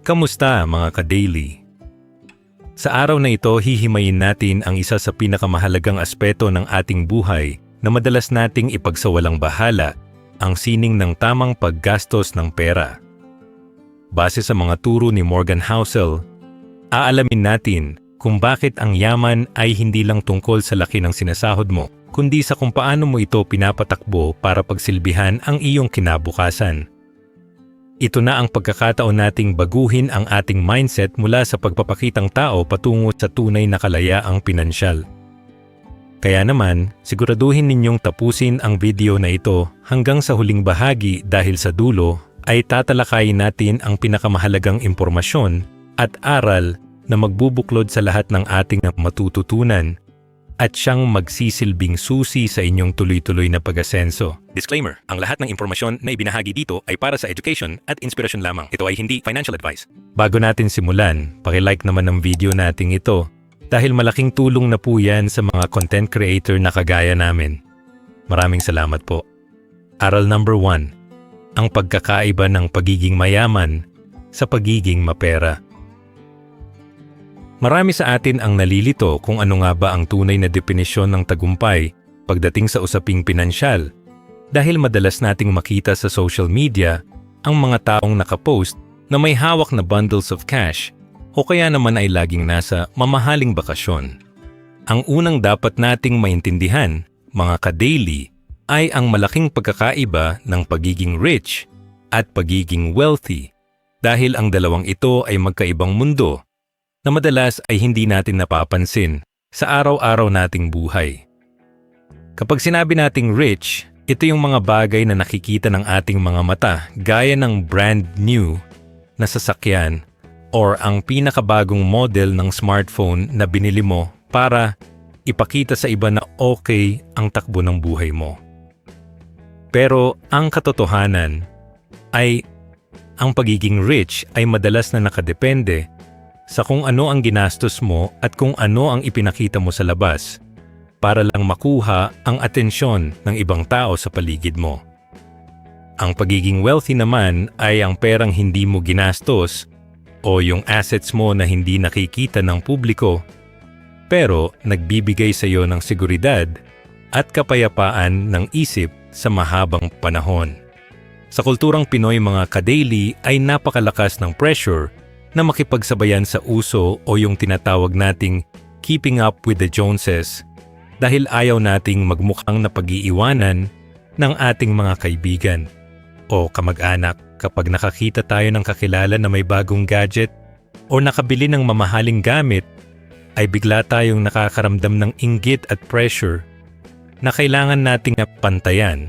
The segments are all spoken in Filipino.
Kamusta mga ka-daily? Sa araw na ito, hihimayin natin ang isa sa pinakamahalagang aspeto ng ating buhay na madalas nating ipagsawalang bahala, ang sining ng tamang paggastos ng pera. Base sa mga turo ni Morgan Housel, aalamin natin kung bakit ang yaman ay hindi lang tungkol sa laki ng sinasahod mo, kundi sa kung paano mo ito pinapatakbo para pagsilbihan ang iyong kinabukasan. Ito na ang pagkakataon nating baguhin ang ating mindset mula sa pagpapakitang tao patungo sa tunay na kalayaang pinansyal. Kaya naman, siguraduhin ninyong tapusin ang video na ito hanggang sa huling bahagi dahil sa dulo ay tatalakayin natin ang pinakamahalagang impormasyon at aral na magbubuklod sa lahat ng ating matututunan at siyang magsisilbing susi sa inyong tuloy-tuloy na pag-asenso. Disclaimer, ang lahat ng impormasyon na ibinahagi dito ay para sa education at inspirasyon lamang. Ito ay hindi financial advice. Bago natin simulan, paki-like naman ng video nating ito dahil malaking tulong na po yan sa mga content creator na kagaya namin. Maraming salamat po. Aral number 1, ang pagkakaiba ng pagiging mayaman sa pagiging mapera. Marami sa atin ang nalilito kung ano nga ba ang tunay na definisyon ng tagumpay pagdating sa usaping pinansyal dahil madalas nating makita sa social media ang mga taong nakapost na may hawak na bundles of cash o kaya naman ay laging nasa mamahaling bakasyon. Ang unang dapat nating maintindihan, mga ka-daily, ay ang malaking pagkakaiba ng pagiging rich at pagiging wealthy dahil ang dalawang ito ay magkaibang mundo na madalas ay hindi natin napapansin sa araw-araw nating buhay. Kapag sinabi nating rich, ito yung mga bagay na nakikita ng ating mga mata gaya ng brand new na sasakyan or ang pinakabagong model ng smartphone na binili mo para ipakita sa iba na okay ang takbo ng buhay mo. Pero ang katotohanan ay ang pagiging rich ay madalas na nakadepende sa kung ano ang ginastos mo at kung ano ang ipinakita mo sa labas para lang makuha ang atensyon ng ibang tao sa paligid mo. Ang pagiging wealthy naman ay ang perang hindi mo ginastos o yung assets mo na hindi nakikita ng publiko pero nagbibigay sa iyo ng seguridad at kapayapaan ng isip sa mahabang panahon. Sa kulturang Pinoy mga ka-daily ay napakalakas ng pressure na makipagsabayan sa uso o yung tinatawag nating keeping up with the Joneses dahil ayaw nating magmukhang napag-iiwanan ng ating mga kaibigan o kamag-anak kapag nakakita tayo ng kakilala na may bagong gadget o nakabili ng mamahaling gamit ay bigla tayong nakakaramdam ng inggit at pressure na kailangan nating pantayan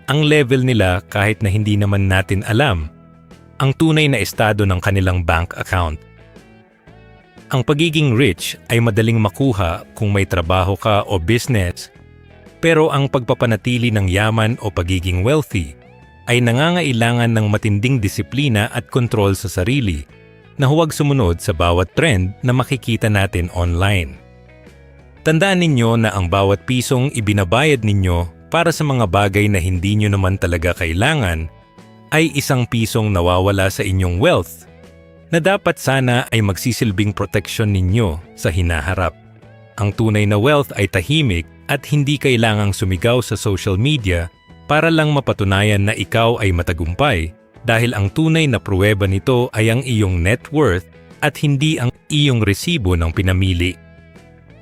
ang level nila kahit na hindi naman natin alam ang tunay na estado ng kanilang bank account. Ang pagiging rich ay madaling makuha kung may trabaho ka o business, pero ang pagpapanatili ng yaman o pagiging wealthy ay nangangailangan ng matinding disiplina at kontrol sa sarili na huwag sumunod sa bawat trend na makikita natin online. Tandaan ninyo na ang bawat pisong ibinabayad ninyo para sa mga bagay na hindi nyo naman talaga kailangan ay isang pisong nawawala sa inyong wealth na dapat sana ay magsisilbing proteksyon ninyo sa hinaharap. Ang tunay na wealth ay tahimik at hindi kailangang sumigaw sa social media para lang mapatunayan na ikaw ay matagumpay dahil ang tunay na pruweba nito ay ang iyong net worth at hindi ang iyong resibo ng pinamili.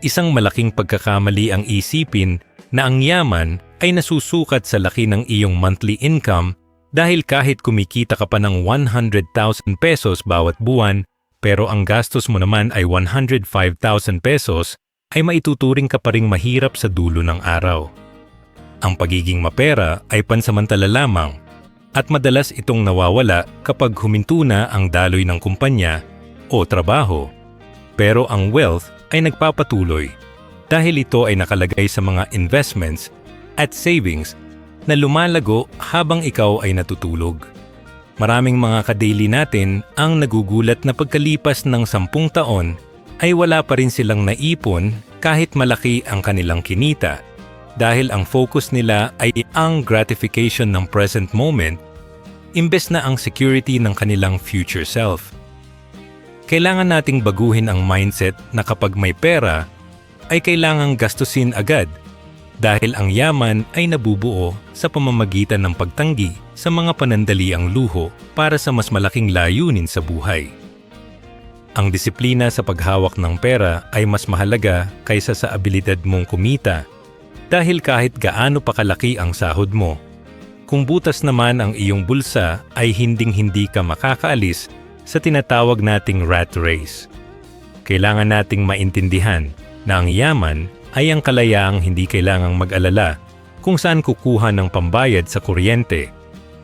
Isang malaking pagkakamali ang isipin na ang yaman ay nasusukat sa laki ng iyong monthly income dahil kahit kumikita ka pa ng 100,000 pesos bawat buwan, pero ang gastos mo naman ay 105,000 pesos, ay maituturing ka pa ring mahirap sa dulo ng araw. Ang pagiging mapera ay pansamantala lamang at madalas itong nawawala kapag huminto na ang daloy ng kumpanya o trabaho. Pero ang wealth ay nagpapatuloy dahil ito ay nakalagay sa mga investments at savings na lumalago habang ikaw ay natutulog. Maraming mga ka-daily natin ang nagugulat na pagkalipas ng 10 taon ay wala pa rin silang naipon kahit malaki ang kanilang kinita dahil ang focus nila ay ang gratification ng present moment imbes na ang security ng kanilang future self. Kailangan nating baguhin ang mindset na kapag may pera, ay kailangang gastusin agad dahil ang yaman ay nabubuo sa pamamagitan ng pagtanggi sa mga panandaliang luho para sa mas malaking layunin sa buhay. Ang disiplina sa paghawak ng pera ay mas mahalaga kaysa sa abilidad mong kumita dahil kahit gaano pa kalaki ang sahod mo, kung butas naman ang iyong bulsa ay hinding-hindi ka makakaalis sa tinatawag nating rat race. Kailangan nating maintindihan na ang yaman ay ang kalayaang hindi kailangang mag-alala kung saan kukuha ng pambayad sa kuryente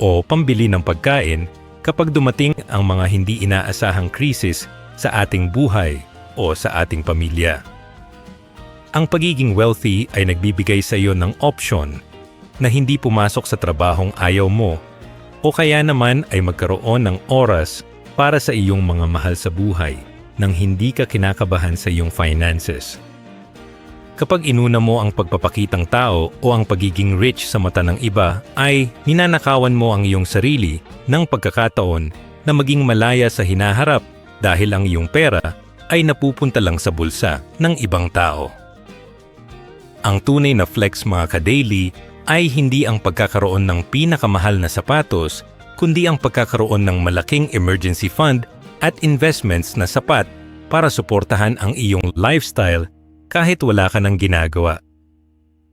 o pambili ng pagkain kapag dumating ang mga hindi inaasahang krisis sa ating buhay o sa ating pamilya. Ang pagiging wealthy ay nagbibigay sa iyo ng option na hindi pumasok sa trabahong ayaw mo o kaya naman ay magkaroon ng oras para sa iyong mga mahal sa buhay nang hindi ka kinakabahan sa iyong finances. Kapag inuna mo ang pagpapakitang tao o ang pagiging rich sa mata ng iba, ay ninanakawan mo ang iyong sarili ng pagkakataon na maging malaya sa hinaharap dahil ang iyong pera ay napupunta lang sa bulsa ng ibang tao. Ang tunay na flex mga ka-daily ay hindi ang pagkakaroon ng pinakamahal na sapatos, kundi ang pagkakaroon ng malaking emergency fund at investments na sapat para suportahan ang iyong lifestyle kahit wala ka ng ginagawa.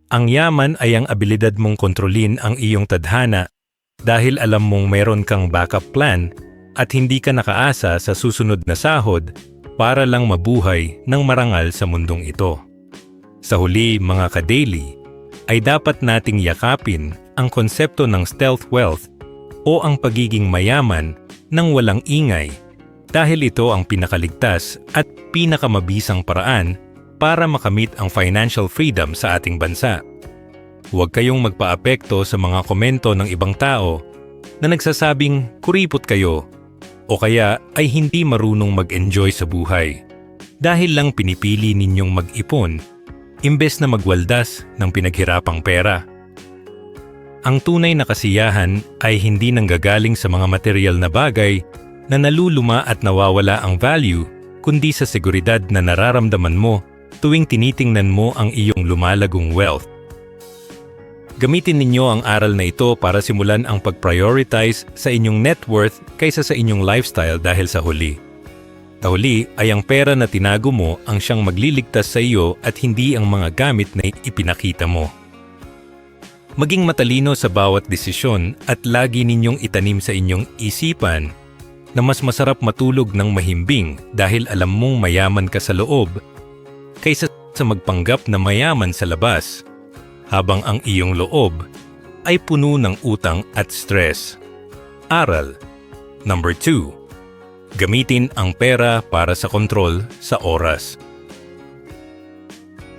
Ang yaman ay ang abilidad mong kontrolin ang iyong tadhana dahil alam mong meron kang backup plan at hindi ka nakaasa sa susunod na sahod para lang mabuhay ng marangal sa mundong ito. Sa huli mga ka-daily, ay dapat nating yakapin ang konsepto ng stealth wealth o ang pagiging mayaman ng walang ingay dahil ito ang pinakaligtas at pinakamabisang paraan para makamit ang financial freedom sa ating bansa. Huwag kayong magpaapekto sa mga komento ng ibang tao na nagsasabing kuripot kayo o kaya ay hindi marunong mag-enjoy sa buhay dahil lang pinipili ninyong mag-ipon imbes na magwaldas ng pinaghirapang pera. Ang tunay na kasiyahan ay hindi nanggagaling sa mga material na bagay na naluluma at nawawala ang value, kundi sa seguridad na nararamdaman mo tuwing tinitingnan mo ang iyong lumalagong wealth. Gamitin ninyo ang aral na ito para simulan ang pag-prioritize sa inyong net worth kaysa sa inyong lifestyle dahil sa huli. Sa huli ay ang pera na tinago mo ang siyang magliligtas sa iyo at hindi ang mga gamit na ipinakita mo. Maging matalino sa bawat desisyon at lagi ninyong itanim sa inyong isipan na mas masarap matulog ng mahimbing dahil alam mong mayaman ka sa loob kaysa sa magpanggap na mayaman sa labas habang ang iyong loob ay puno ng utang at stress. Aral number 2. Gamitin ang pera para sa kontrol sa oras.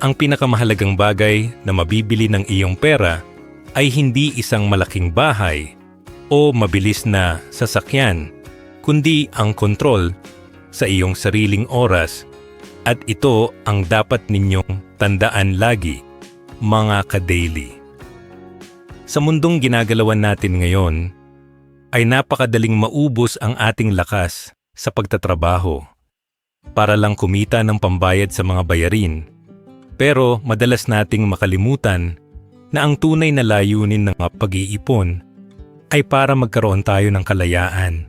Ang pinakamahalagang bagay na mabibili ng iyong pera ay hindi isang malaking bahay o mabilis na sasakyan, kundi ang kontrol sa iyong sariling oras. At ito ang dapat ninyong tandaan lagi, mga ka-daily. Sa mundong ginagalawan natin ngayon, ay napakadaling maubos ang ating lakas sa pagtatrabaho para lang kumita ng pambayad sa mga bayarin. Pero madalas nating makalimutan na ang tunay na layunin ng pag-iipon ay para magkaroon tayo ng kalayaan.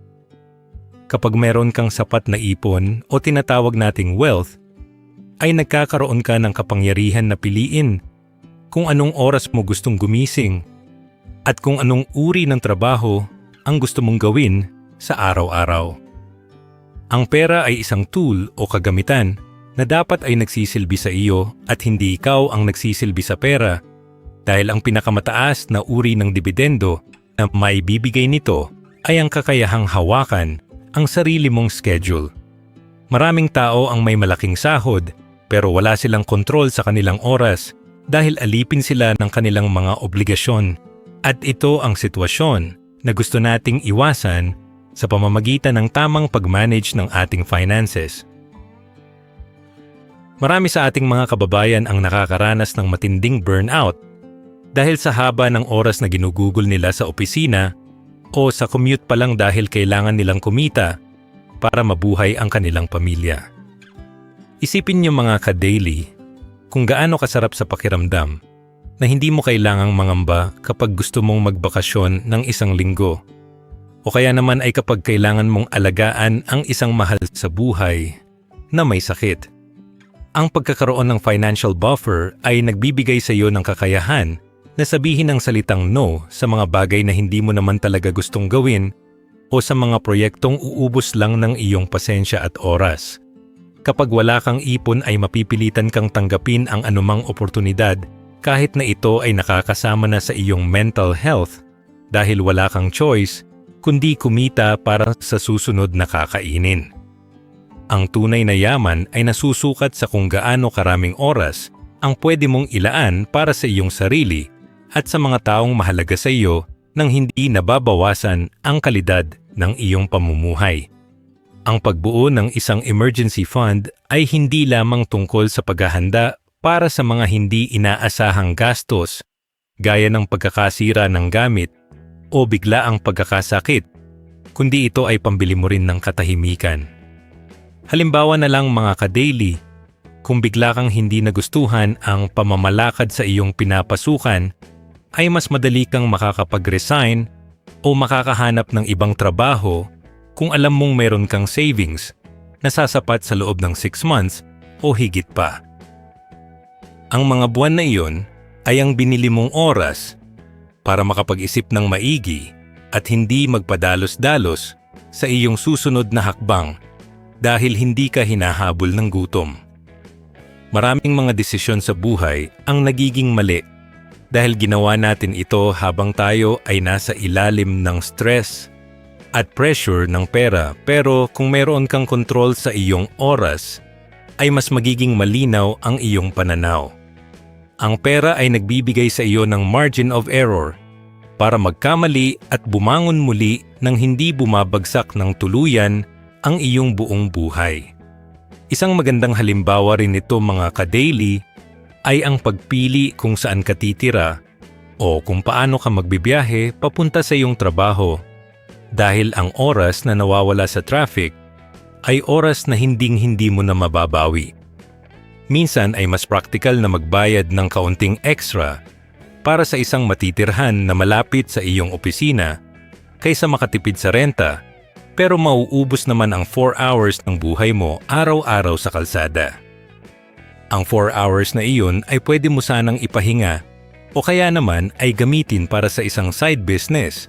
Kapag meron kang sapat na ipon o tinatawag nating wealth, ay nagkakaroon ka ng kapangyarihan na piliin kung anong oras mo gustong gumising at kung anong uri ng trabaho ang gusto mong gawin sa araw-araw. Ang pera ay isang tool o kagamitan na dapat ay nagsisilbi sa iyo at hindi ikaw ang nagsisilbi sa pera dahil ang pinakamataas na uri ng dibidendo na maibibigay nito ay ang kakayahang hawakan ang sarili mong schedule. Maraming tao ang may malaking sahod pero wala silang kontrol sa kanilang oras dahil alipin sila ng kanilang mga obligasyon. At ito ang sitwasyon na gusto nating iwasan sa pamamagitan ng tamang pag-manage ng ating finances. Marami sa ating mga kababayan ang nakakaranas ng matinding burnout dahil sa haba ng oras na ginugugol nila sa opisina o sa commute pa lang dahil kailangan nilang kumita para mabuhay ang kanilang pamilya. Isipin niyo mga ka-daily kung gaano kasarap sa pakiramdam na hindi mo kailangang mangamba kapag gusto mong magbakasyon ng isang linggo o kaya naman ay kapag kailangan mong alagaan ang isang mahal sa buhay na may sakit. Ang pagkakaroon ng financial buffer ay nagbibigay sa iyo ng kakayahan na sabihin ang salitang no sa mga bagay na hindi mo naman talaga gustong gawin o sa mga proyektong uubos lang ng iyong pasensya at oras. Kapag wala kang ipon ay mapipilitan kang tanggapin ang anumang oportunidad kahit na ito ay nakakasama na sa iyong mental health dahil wala kang choice kundi kumita para sa susunod na kakainin. Ang tunay na yaman ay nasusukat sa kung gaano karaming oras ang pwede mong ilaan para sa iyong sarili at sa mga taong mahalaga sa iyo nang hindi nababawasan ang kalidad ng iyong pamumuhay. Ang pagbuo ng isang emergency fund ay hindi lamang tungkol sa paghahanda para sa mga hindi inaasahang gastos gaya ng pagkakasira ng gamit o biglaang pagkakasakit, kundi ito ay pambili mo rin ng katahimikan. Halimbawa na lang mga ka-daily, kung bigla kang hindi nagustuhan ang pamamalakad sa iyong pinapasukan, ay mas madali kang makakapag-resign o makakahanap ng ibang trabaho kung alam mong meron kang savings na sasapat sa loob ng 6 months o higit pa. Ang mga buwan na iyon ay ang binili mong oras para makapag-isip ng maigi at hindi magpadalos-dalos sa iyong susunod na hakbang dahil hindi ka hinahabol ng gutom. Maraming mga desisyon sa buhay ang nagiging mali dahil ginawa natin ito habang tayo ay nasa ilalim ng stress at pressure ng pera, pero kung meron kang kontrol sa iyong oras, ay mas magiging malinaw ang iyong pananaw. Ang pera ay nagbibigay sa iyo ng margin of error para magkamali at bumangon muli nang hindi bumabagsak ng tuluyan ang iyong buong buhay. Isang magandang halimbawa rin nito mga ka-daily ay ang pagpili kung saan ka titira o kung paano ka magbibiyahe papunta sa iyong trabaho. Dahil ang oras na nawawala sa traffic ay oras na hinding-hindi mo na mababawi. Minsan ay mas praktikal na magbayad ng kaunting extra para sa isang matitirhan na malapit sa iyong opisina kaysa makatipid sa renta, pero mauubos naman ang 4 hours ng buhay mo araw-araw sa kalsada. Ang 4 hours na iyon ay pwede mo sanang ipahinga o kaya naman ay gamitin para sa isang side business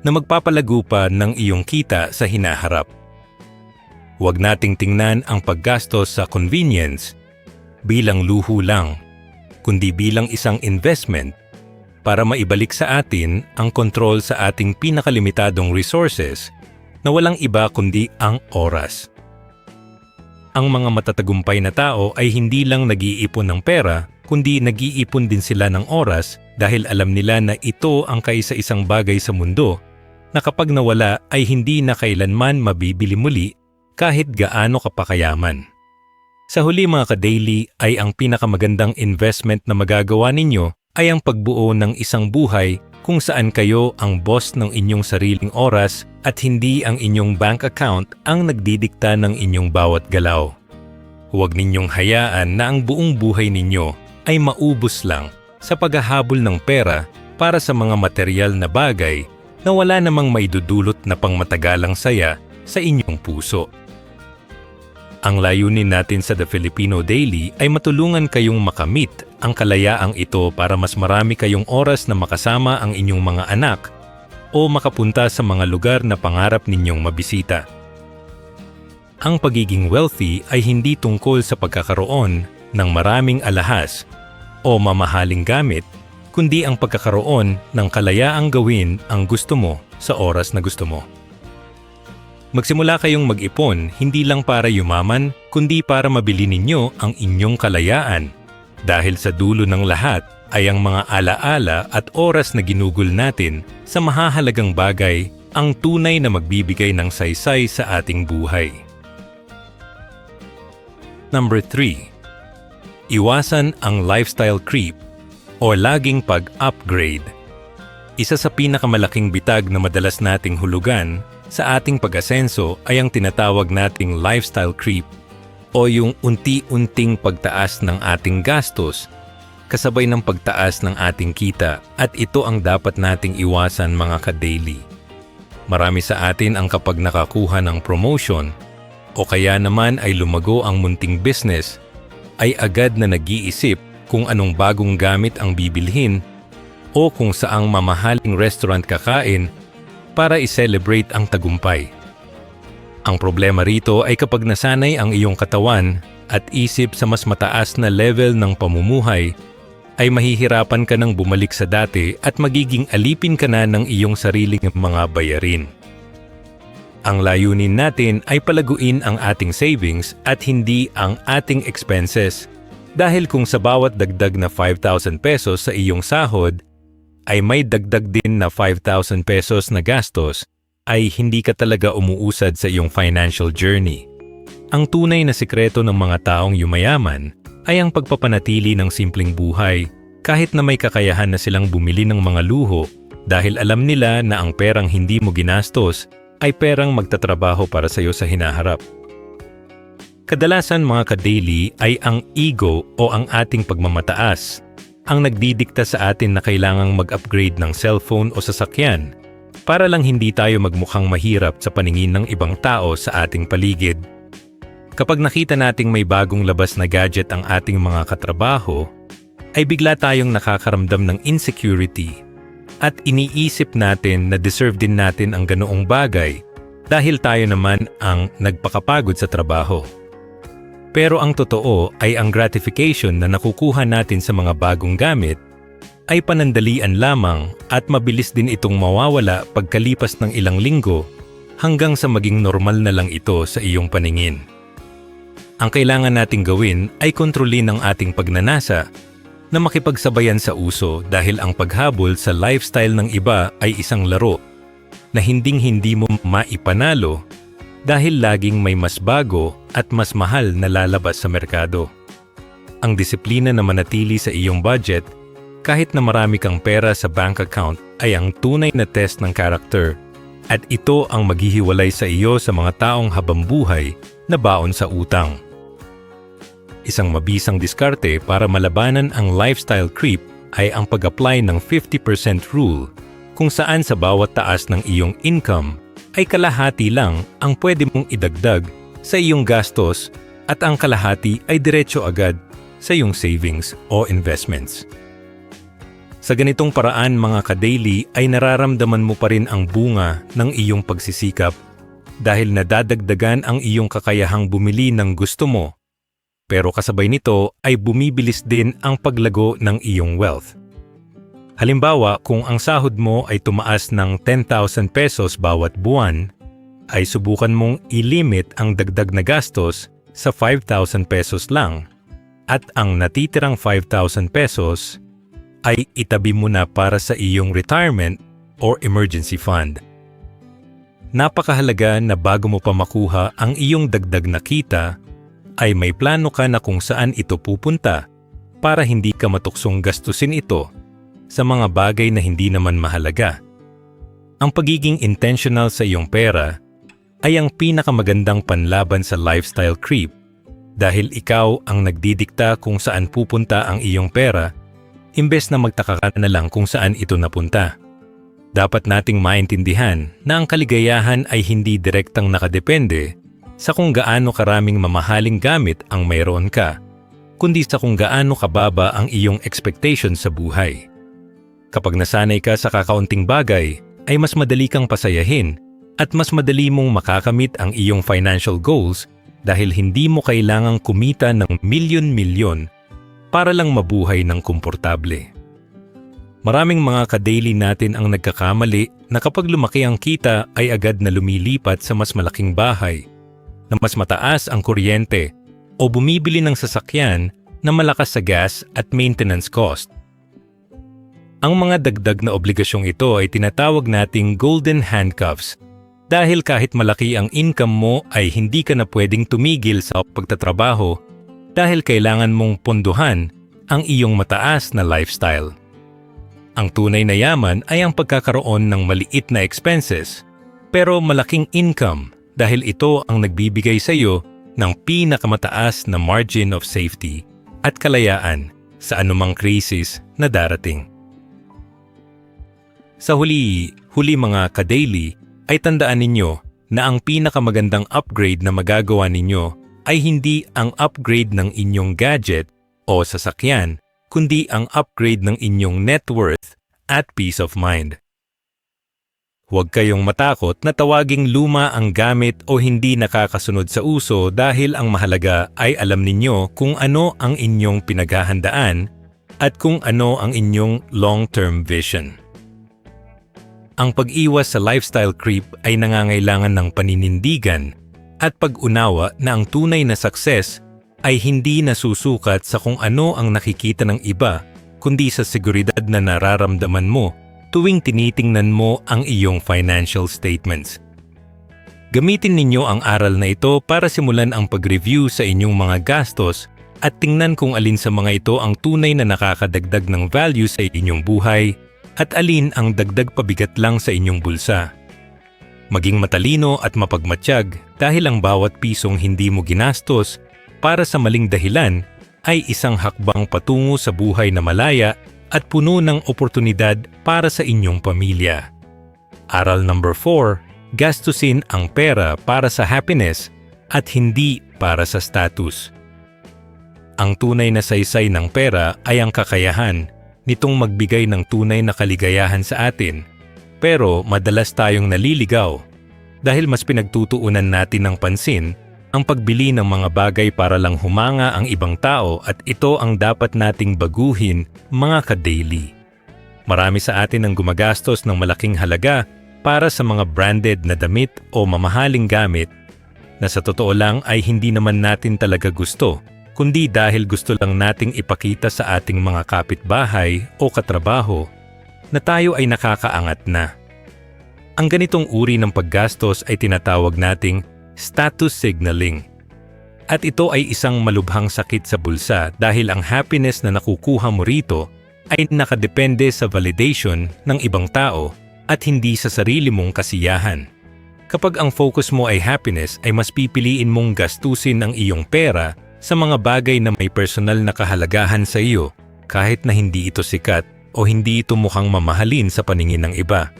na magpapalago pa ng iyong kita sa hinaharap. Huwag nating tingnan ang paggastos sa convenience bilang luho lang, kundi bilang isang investment para maibalik sa atin ang kontrol sa ating pinakalimitadong resources na walang iba kundi ang oras. Ang mga matatagumpay na tao ay hindi lang nag-iipon ng pera, kundi nag-iipon din sila ng oras dahil alam nila na ito ang kaisa-isang bagay sa mundo na kapag nawala ay hindi na kailanman mabibili muli kahit gaano ka pa kayaman. Sa huli mga ka-daily ay ang pinakamagandang investment na magagawa ninyo ay ang pagbuo ng isang buhay kung saan kayo ang boss ng inyong sariling oras at hindi ang inyong bank account ang nagdidikta ng inyong bawat galaw. Huwag ninyong hayaan na ang buong buhay ninyo ay maubos lang sa paghahabol ng pera para sa mga material na bagay na wala namang maidudulot na pangmatagalang saya sa inyong puso. Ang layunin natin sa The Filipino Daily ay matulungan kayong makamit ang kalayaang ito para mas marami kayong oras na makasama ang inyong mga anak o makapunta sa mga lugar na pangarap ninyong mabisita. Ang pagiging wealthy ay hindi tungkol sa pagkakaroon ng maraming alahas o mamahaling gamit, kundi ang pagkakaroon ng kalayaang gawin ang gusto mo sa oras na gusto mo. Magsimula kayong mag-ipon hindi lang para yumaman, kundi para mabili ninyo ang inyong kalayaan. Dahil sa dulo ng lahat ay ang mga alaala at oras na ginugol natin sa mahahalagang bagay ang tunay na magbibigay ng saysay sa ating buhay. Number 3. Iwasan ang lifestyle creep o laging pag-upgrade. Isa sa pinakamalaking bitag na madalas nating hulugan sa ating pag-asenso ay ang tinatawag nating lifestyle creep o yung unti-unting pagtaas ng ating gastos kasabay ng pagtaas ng ating kita, at ito ang dapat nating iwasan mga ka-daily. Marami sa atin ang kapag nakakuha ng promotion o kaya naman ay lumago ang munting business ay agad na nag-iisip kung anong bagong gamit ang bibilhin o kung saang mamahaling restaurant kakain para i-celebrate ang tagumpay. Ang problema rito ay kapag nasanay ang iyong katawan at isip sa mas mataas na level ng pamumuhay, ay mahihirapan ka nang bumalik sa dati at magiging alipin ka na ng iyong sariling mga bayarin. Ang layunin natin ay palaguin ang ating savings at hindi ang ating expenses, dahil kung sa bawat dagdag na 5,000 pesos sa iyong sahod ay may dagdag din na 5,000 pesos na gastos, ay hindi ka talaga umuusad sa iyong financial journey. Ang tunay na sikreto ng mga taong yumayaman ay ang pagpapanatili ng simpleng buhay kahit na may kakayahan na silang bumili ng mga luho, dahil alam nila na ang perang hindi mo ginastos ay perang magtatrabaho para sa iyo sa hinaharap. Kadalasan mga ka-daily ay ang ego o ang ating pagmamataas ang nagdidikta sa atin na kailangang mag-upgrade ng cellphone o sasakyan para lang hindi tayo magmukhang mahirap sa paningin ng ibang tao sa ating paligid. Kapag nakita nating may bagong labas na gadget ang ating mga katrabaho, ay bigla tayong nakakaramdam ng insecurity at iniisip natin na deserve din natin ang ganoong bagay dahil tayo naman ang nagpakapagod sa trabaho. Pero ang totoo ay ang gratification na nakukuha natin sa mga bagong gamit ay panandalian lamang at mabilis din itong mawawala pagkalipas ng ilang linggo hanggang sa maging normal na lang ito sa iyong paningin. Ang kailangan nating gawin ay kontrolin ang ating pagnanasa na makipagsabayan sa uso, dahil ang paghabol sa lifestyle ng iba ay isang laro na hinding-hindi mo maipanalo dahil laging may mas bago at mas mahal na lalabas sa merkado. Ang disiplina na manatili sa iyong budget kahit na marami kang pera sa bank account ay ang tunay na test ng character, at ito ang maghihiwalay sa iyo sa mga taong habambuhay na baon sa utang. Isang mabisang diskarte para malabanan ang lifestyle creep ay ang pag-apply ng 50% rule, kung saan sa bawat taas ng iyong income ay kalahati lang ang pwede mong idagdag sa iyong gastos at ang kalahati ay diretso agad sa iyong savings o investments. Sa ganitong paraan mga ka-daily ay nararamdaman mo pa rin ang bunga ng iyong pagsisikap dahil nadadagdagan ang iyong kakayahang bumili ng gusto mo. Pero kasabay nito ay bumibilis din ang paglago ng iyong wealth. Halimbawa, kung ang sahod mo ay tumaas ng 10,000 pesos bawat buwan, ay subukan mong ilimit ang dagdag na gastos sa 5,000 pesos lang, at ang natitirang 5,000 pesos ay itabi mo na para sa iyong retirement or emergency fund. Napakahalaga na bago mo pa makuha ang iyong dagdag na kita, ay may plano ka na kung saan ito pupunta para hindi ka matuksong gastusin ito sa mga bagay na hindi naman mahalaga. Ang pagiging intentional sa iyong pera ay ang pinakamagandang panlaban sa lifestyle creep, dahil ikaw ang nagdidikta kung saan pupunta ang iyong pera imbes na magtaka ka na lang kung saan ito napunta. Dapat nating maintindihan na ang kaligayahan ay hindi direktang nakadepende sa kung gaano karaming mamahaling gamit ang mayroon ka, kundi sa kung gaano kababa ang iyong expectation sa buhay. Kapag nasanay ka sa kakaunting bagay, ay mas madali kang pasayahin at mas madali mong makakamit ang iyong financial goals, dahil hindi mo kailangang kumita ng milyon-milyon para lang mabuhay ng komportable. Maraming mga ka-daily natin ang nagkakamali na kapag lumaki ang kita ay agad na lumilipat sa mas malaking bahay, na mas mataas ang kuryente, o bumibili ng sasakyan na malakas sa gas at maintenance cost. Ang mga dagdag na obligasyong ito ay tinatawag nating golden handcuffs, dahil kahit malaki ang income mo ay hindi ka na pwedeng tumigil sa pagtatrabaho dahil kailangan mong pondohan ang iyong mataas na lifestyle. Ang tunay na yaman ay ang pagkakaroon ng maliit na expenses pero malaking income dahil ito ang nagbibigay sa iyo ng pinakamataas na margin of safety at kalayaan sa anumang krisis na darating. Sa huli mga ka-daily ay tandaan ninyo na ang pinakamagandang upgrade na magagawa ninyo ay hindi ang upgrade ng inyong gadget o sasakyan, kundi ang upgrade ng inyong net worth at peace of mind. Huwag kayong matakot na tawaging luma ang gamit o hindi nakakasunod sa uso dahil ang mahalaga ay alam ninyo kung ano ang inyong pinaghahandaan at kung ano ang inyong long-term vision. Ang pag-iwas sa lifestyle creep ay nangangailangan ng paninindigan at pag-unawa na ang tunay na success ay hindi nasusukat sa kung ano ang nakikita ng iba, kundi sa seguridad na nararamdaman mo tuwing tinitingnan mo ang iyong financial statements. Gamitin ninyo ang aral na ito para simulan ang pag-review sa inyong mga gastos at tingnan kung alin sa mga ito ang tunay na nakakadagdag ng value sa inyong buhay at alin ang dagdag pabigat lang sa inyong bulsa. Maging matalino at mapagmatsyag dahil ang bawat pisong hindi mo ginastos para sa maling dahilan ay isang hakbang patungo sa buhay na malaya at puno ng oportunidad para sa inyong pamilya. Aral number 4, gastusin ang pera para sa happiness at hindi para sa status. Ang tunay na saysay ng pera ay ang kakayahan nitong magbigay ng tunay na kaligayahan sa atin. Pero madalas tayong naliligaw dahil mas pinagtutuunan natin ng pansin ang pagbili ng mga bagay para lang humanga ang ibang tao at ito ang dapat nating baguhin, mga ka-daily. Marami sa atin ang gumagastos ng malaking halaga para sa mga branded na damit o mamahaling gamit na sa totoo lang ay hindi naman natin talaga gusto, kundi dahil gusto lang nating ipakita sa ating mga kapitbahay o katrabaho na tayo ay nakakaangat na. Ang ganitong uri ng paggastos ay tinatawag nating status signaling. At ito ay isang malubhang sakit sa bulsa dahil ang happiness na nakukuha mo rito ay nakadepende sa validation ng ibang tao at hindi sa sarili mong kasiyahan. Kapag ang focus mo ay happiness ay mas pipiliin mong gastusin ang iyong pera sa mga bagay na may personal na kahalagahan sa iyo kahit na hindi ito sikat o hindi ito mukhang mamahalin sa paningin ng iba.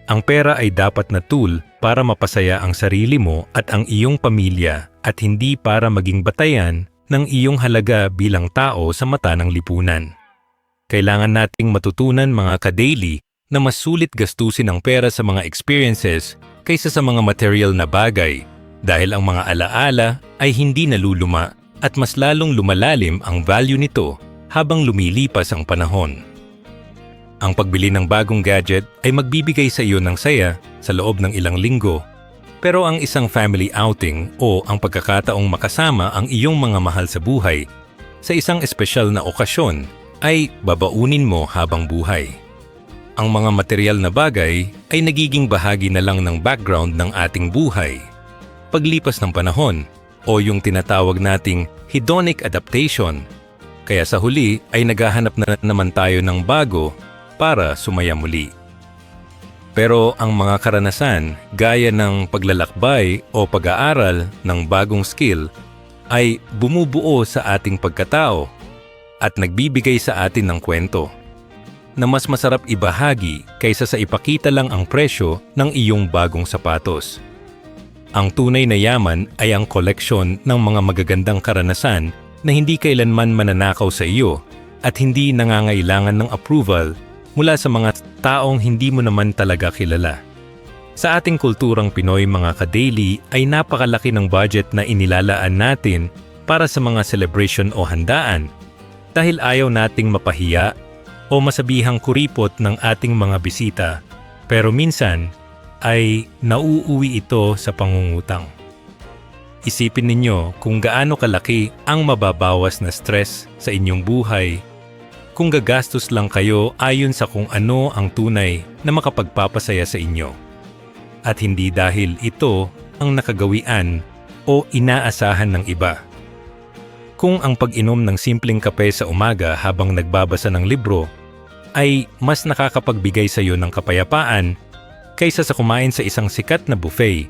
Ang pera ay dapat na tool para mapasaya ang sarili mo at ang iyong pamilya at hindi para maging batayan ng iyong halaga bilang tao sa mata ng lipunan. Kailangan nating matutunan, mga ka-daily, na mas sulit gastusin ang pera sa mga experiences kaysa sa mga material na bagay dahil ang mga alaala ay hindi naluluma at mas lalong lumalalim ang value nito habang lumilipas ang panahon. Ang pagbili ng bagong gadget ay magbibigay sa iyo ng saya sa loob ng ilang linggo, pero ang isang family outing o ang pagkakataong makasama ang iyong mga mahal sa buhay sa isang espesyal na okasyon ay babaunin mo habang buhay. Ang mga material na bagay ay nagiging bahagi na lang ng background ng ating buhay. Paglipas ng panahon o yung tinatawag nating hedonic adaptation, kaya sa huli ay naghahanap na naman tayo ng bago para sumaya muli. Pero ang mga karanasan gaya ng paglalakbay o pag-aaral ng bagong skill ay bumubuo sa ating pagkatao at nagbibigay sa atin ng kwento na mas masarap ibahagi kaysa sa ipakita lang ang presyo ng iyong bagong sapatos. Ang tunay na yaman ay ang koleksyon ng mga magagandang karanasan na hindi kailanman mananakaw sa iyo at hindi nangangailangan ng approval mula sa mga taong hindi mo naman talaga kilala. Sa ating kulturang Pinoy, mga ka-daily, ay napakalaki ng budget na inilalaan natin para sa mga celebration o handaan dahil ayaw nating mapahiya o masabihang kuripot ng ating mga bisita, pero minsan ay nauuwi ito sa pangungutang. Isipin ninyo kung gaano kalaki ang mababawas na stress sa inyong buhay kung gagastos lang kayo ayon sa kung ano ang tunay na makapagpapasaya sa inyo. At hindi dahil ito ang nakagawian o inaasahan ng iba. Kung ang pag-inom ng simpleng kape sa umaga habang nagbabasa ng libro ay mas nakakapagbigay sa iyo ng kapayapaan kaysa sa kumain sa isang sikat na buffet,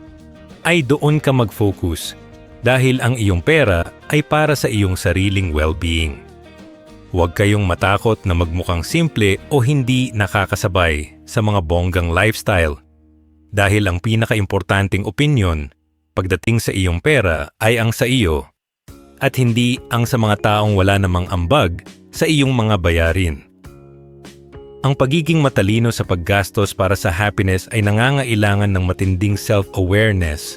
ay doon ka mag-focus dahil ang iyong pera ay para sa iyong sariling well-being. Huwag kayong matakot na magmukhang simple o hindi nakakasabay sa mga bonggang lifestyle dahil ang pinaka-importanting opinyon pagdating sa iyong pera ay ang sa iyo at hindi ang sa mga taong wala namang ambag sa iyong mga bayarin. Ang pagiging matalino sa paggastos para sa happiness ay nangangailangan ng matinding self-awareness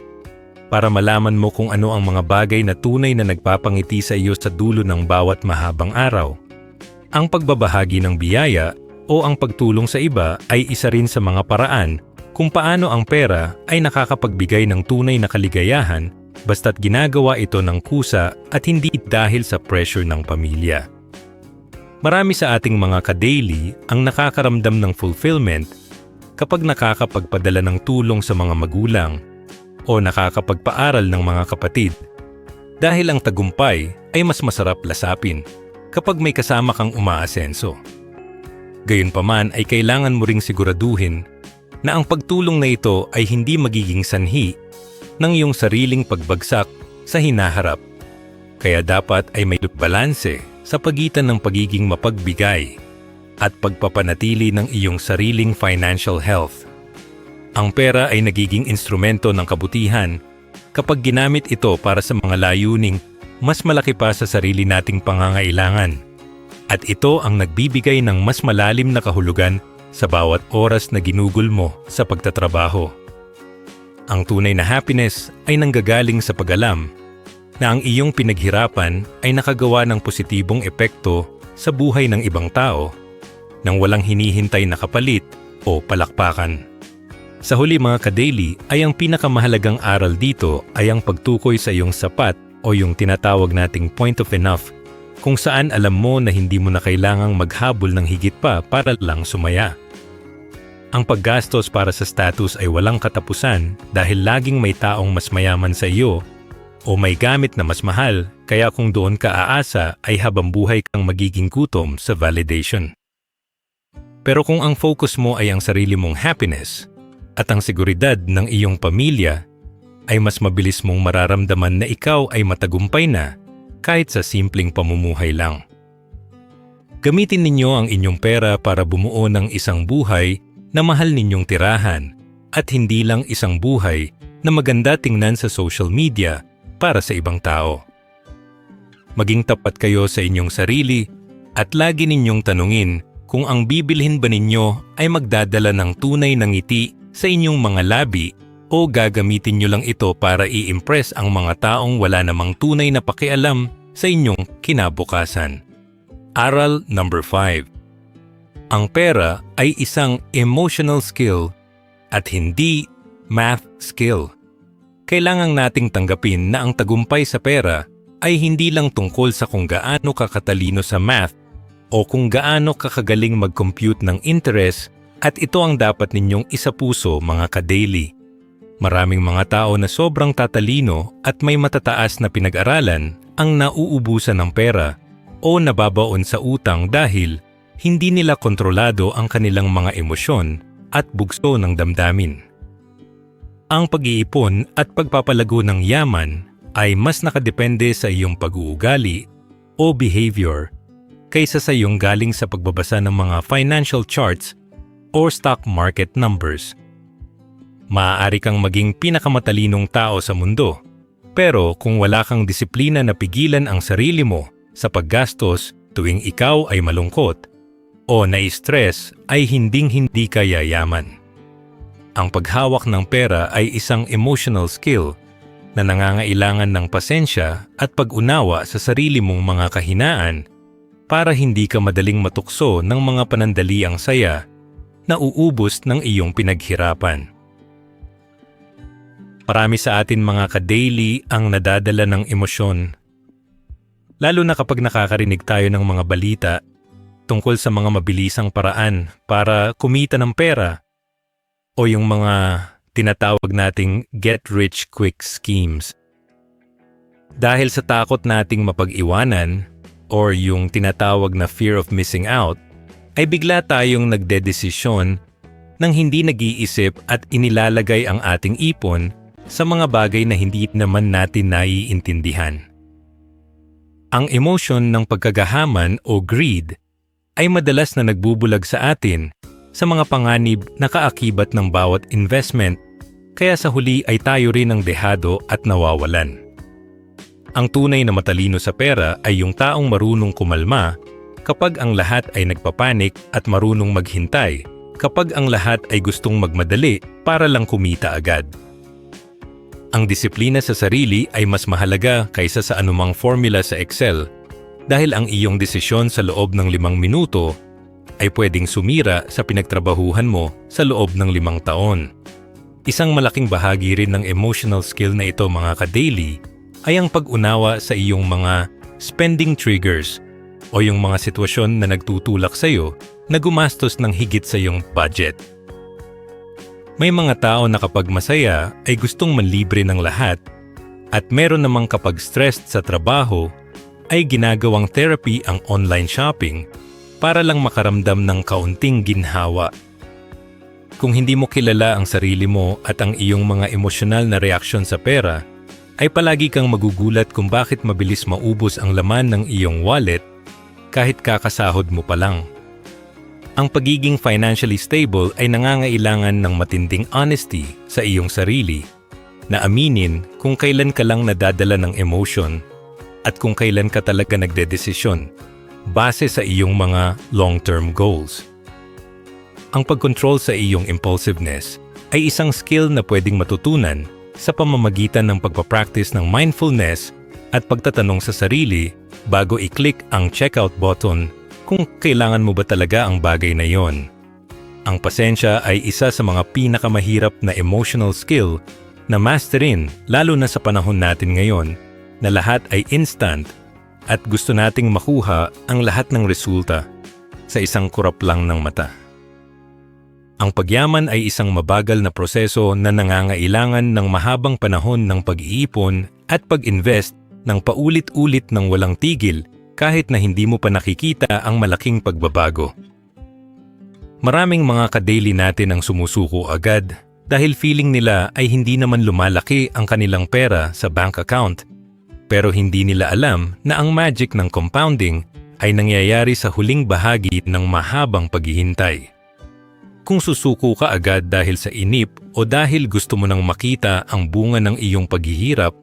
para malaman mo kung ano ang mga bagay na tunay na nagpapangiti sa iyo sa dulo ng bawat mahabang araw. Ang pagbabahagi ng biyaya o ang pagtulong sa iba ay isa rin sa mga paraan kung paano ang pera ay nakakapagbigay ng tunay na kaligayahan basta't ginagawa ito ng kusa at hindi dahil sa pressure ng pamilya. Marami sa ating mga ka-daily ang nakakaramdam ng fulfillment kapag nakakapagpadala ng tulong sa mga magulang o nakakapagpaaral ng mga kapatid dahil ang tagumpay ay mas masarap lasapin kapag may kasama kang umaasenso. Gayunpaman ay kailangan mo ring siguraduhin na ang pagtulong na ito ay hindi magiging sanhi ng iyong sariling pagbagsak sa hinaharap. Kaya dapat ay may balanse sa pagitan ng pagiging mapagbigay at pagpapanatili ng iyong sariling financial health. Ang pera ay nagiging instrumento ng kabutihan kapag ginamit ito para sa mga layuning mas malaki pa sa sarili nating pangangailangan. At ito ang nagbibigay ng mas malalim na kahulugan sa bawat oras na ginugol mo sa pagtatrabaho. Ang tunay na happiness ay nanggagaling sa pag-alam na ang iyong pinaghirapan ay nakagawa ng positibong epekto sa buhay ng ibang tao nang walang hinihintay na kapalit o palakpakan. Sa huli mga ka-daily ay ang pinakamahalagang aral dito ay ang pagtukoy sa iyong sapat o yung tinatawag nating point of enough kung saan alam mo na hindi mo na kailangang maghabol ng higit pa para lang sumaya. Ang paggastos para sa status ay walang katapusan dahil laging may taong mas mayaman sa iyo o may gamit na mas mahal, kaya kung doon ka aasa ay habang buhay kang magiging gutom sa validation. Pero kung ang focus mo ay ang sarili mong happiness at ang seguridad ng iyong pamilya, ay mas mabilis mong mararamdaman na ikaw ay matagumpay na kahit sa simpleng pamumuhay lang. Gamitin ninyo ang inyong pera para bumuo ng isang buhay na mahal ninyong tirahan at hindi lang isang buhay na maganda tingnan sa social media para sa ibang tao. Maging tapat kayo sa inyong sarili at lagi ninyong tanungin kung ang bibilhin ba ninyo ay magdadala ng tunay na ngiti sa inyong mga labi o gagamitin nyo lang ito para i-impress ang mga taong wala namang tunay na pakialam sa inyong kinabukasan. Aral number 5. Ang pera ay isang emotional skill at hindi math skill. Kailangang nating tanggapin na ang tagumpay sa pera ay hindi lang tungkol sa kung gaano ka katalino sa math o kung gaano ka kagaling mag-compute ng interest, at ito ang dapat ninyong isapuso mga ka-daily. Maraming mga tao na sobrang tatalino at may matataas na pinag-aralan ang nauubusan ng pera o nababaon sa utang dahil hindi nila kontrolado ang kanilang mga emosyon at bugso ng damdamin. Ang pag-iipon at pagpapalago ng yaman ay mas nakadepende sa iyong pag-uugali o behavior kaysa sa iyong galing sa pagbabasa ng mga financial charts or stock market numbers. Maaari kang maging pinakamatalinong tao sa mundo, pero kung wala kang disiplina na pigilan ang sarili mo sa paggastos tuwing ikaw ay malungkot o nai-stress, ay hinding-hindi ka yayaman. Ang paghawak ng pera ay isang emotional skill na nangangailangan ng pasensya at pag-unawa sa sarili mong mga kahinaan para hindi ka madaling matukso ng mga panandaliang saya na uubos ng iyong pinaghirapan. Marami sa atin mga ka-daily ang nadadala ng emosyon. Lalo na kapag nakakarinig tayo ng mga balita tungkol sa mga mabilisang paraan para kumita ng pera o yung mga tinatawag nating get-rich-quick schemes. Dahil sa takot nating mapag-iwanan or yung tinatawag na fear of missing out, ay bigla tayong nagdedesisyon nang hindi nag-iisip at inilalagay ang ating ipon sa mga bagay na hindi naman natin naiintindihan. Ang emosyon ng pagkagahaman o greed ay madalas na nagbubulag sa atin sa mga panganib na kaakibat ng bawat investment, kaya sa huli ay tayo rin ang dehado at nawawalan. Ang tunay na matalino sa pera ay yung taong marunong kumalma kapag ang lahat ay nagpapanik at marunong maghintay kapag ang lahat ay gustong magmadali para lang kumita agad. Ang disiplina sa sarili ay mas mahalaga kaysa sa anumang formula sa Excel dahil ang iyong desisyon sa loob ng 5 minuto ay pwedeng sumira sa pinagtrabahuhan mo sa loob ng 5 taon. Isang malaking bahagi rin ng emotional skill na ito mga ka-daily ay ang pag-unawa sa iyong mga spending triggers o yung mga sitwasyon na nagtutulak sa iyo na gumastos ng higit sa iyong budget. May mga tao na kapag masaya ay gustong manlibre ng lahat at meron namang kapag stressed sa trabaho ay ginagawang therapy ang online shopping para lang makaramdam ng kaunting ginhawa. Kung hindi mo kilala ang sarili mo at ang iyong mga emosyonal na reaksyon sa pera, ay palagi kang magugulat kung bakit mabilis maubos ang laman ng iyong wallet kahit kakasahod mo pa lang. Ang pagiging financially stable ay nangangailangan ng matinding honesty sa iyong sarili, na aminin kung kailan ka lang nadadala ng emotion at kung kailan ka talaga nagdedesisyon base sa iyong mga long-term goals. Ang pag-control sa iyong impulsiveness ay isang skill na pwedeng matutunan sa pamamagitan ng pagpapractice ng mindfulness at pagtatanong sa sarili bago i-click ang checkout button kung kailangan mo ba talaga ang bagay na yon. Ang pasensya ay isa sa mga pinakamahirap na emotional skill na masterin lalo na sa panahon natin ngayon na lahat ay instant at gusto nating makuha ang lahat ng resulta sa isang kurap lang ng mata. Ang pagyaman ay isang mabagal na proseso na nangangailangan ng mahabang panahon ng pag-iipon at pag-invest ng paulit-ulit ng walang tigil kahit na hindi mo pa nakikita ang malaking pagbabago. Maraming mga ka-daily natin ang sumusuko agad dahil feeling nila ay hindi naman lumalaki ang kanilang pera sa bank account. Pero hindi nila alam na ang magic ng compounding ay nangyayari sa huling bahagi ng mahabang paghihintay. Kung susuko ka agad dahil sa inip o dahil gusto mo nang makita ang bunga ng iyong paghihirap,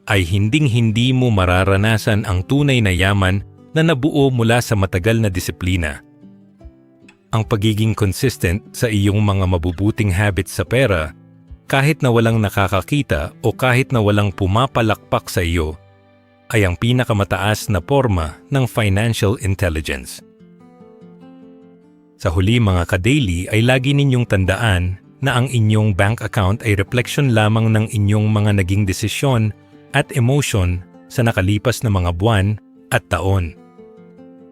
ay hinding-hindi mo mararanasan ang tunay na yaman na nabuo mula sa matagal na disiplina. Ang pagiging consistent sa iyong mga mabubuting habits sa pera, kahit na walang nakakakita o kahit na walang pumapalakpak sa iyo, ay ang pinakamataas na forma ng financial intelligence. Sa huli mga ka-daily ay lagi ninyong tandaan na ang inyong bank account ay refleksyon lamang ng inyong mga naging desisyon at emotion sa nakalipas na mga buwan at taon.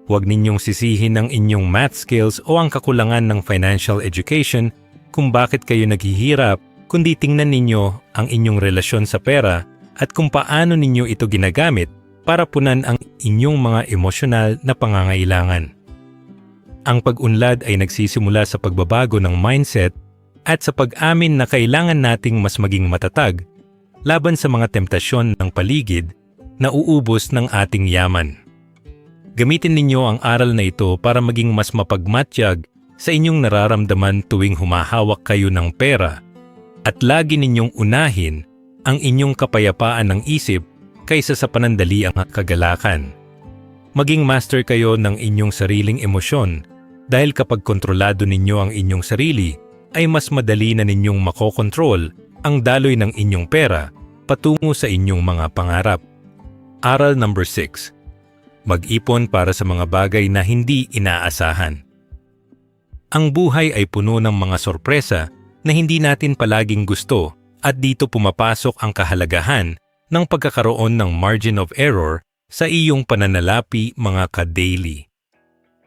Huwag ninyong sisihin ang inyong math skills o ang kakulangan ng financial education kung bakit kayo naghihirap, kundi tingnan ninyo ang inyong relasyon sa pera at kung paano ninyo ito ginagamit para punan ang inyong mga emosyonal na pangangailangan. Ang pag-unlad ay nagsisimula sa pagbabago ng mindset at sa pag-amin na kailangan nating mas maging matatag laban sa mga temptasyon ng paligid na uubos ng ating yaman. Gamitin ninyo ang aral na ito para maging mas mapagmatyag sa inyong nararamdaman tuwing humahawak kayo ng pera at lagi ninyong unahin ang inyong kapayapaan ng isip kaysa sa panandaliang kagalakan. Maging master kayo ng inyong sariling emosyon dahil kapag kontrolado ninyo ang inyong sarili, ay mas madali na ninyong makokontrol ang daloy ng inyong pera patungo sa inyong mga pangarap. Aral number 6. Mag-ipon para sa mga bagay na hindi inaasahan. Ang buhay ay puno ng mga sorpresa na hindi natin palaging gusto at dito pumapasok ang kahalagahan ng pagkakaroon ng margin of error sa iyong pananalapi mga ka-daily.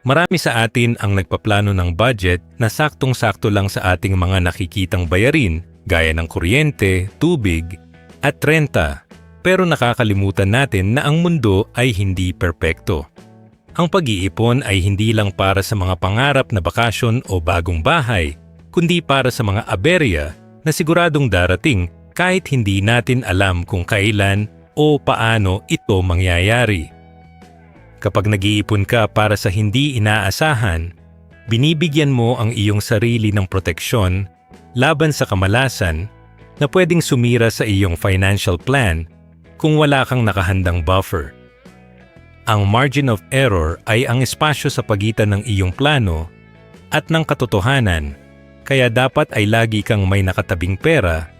Marami sa atin ang nagpaplano ng budget na saktong-sakto lang sa ating mga nakikitang bayarin gaya ng kuryente, tubig at renta, pero nakakalimutan natin na ang mundo ay hindi perpekto. Ang pag-iipon ay hindi lang para sa mga pangarap na bakasyon o bagong bahay, kundi para sa mga aberya na siguradong darating kahit hindi natin alam kung kailan o paano ito mangyayari. Kapag nag-iipon ka para sa hindi inaasahan, binibigyan mo ang iyong sarili ng proteksyon laban sa kamalasan na pwedeng sumira sa iyong financial plan kung wala kang nakahandang buffer. Ang margin of error ay ang espasyo sa pagitan ng iyong plano at ng katotohanan, kaya dapat ay lagi kang may nakatabing pera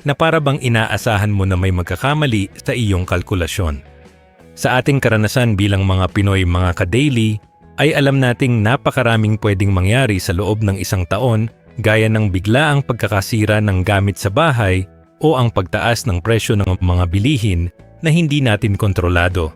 na para bang inaasahan mo na may magkakamali sa iyong kalkulasyon. Sa ating karanasan bilang mga Pinoy mga ka-daily, ay alam nating napakaraming pwedeng mangyari sa loob ng isang taon gaya ng biglaang pagkakasira ng gamit sa bahay o ang pagtaas ng presyo ng mga bilihin na hindi natin kontrolado.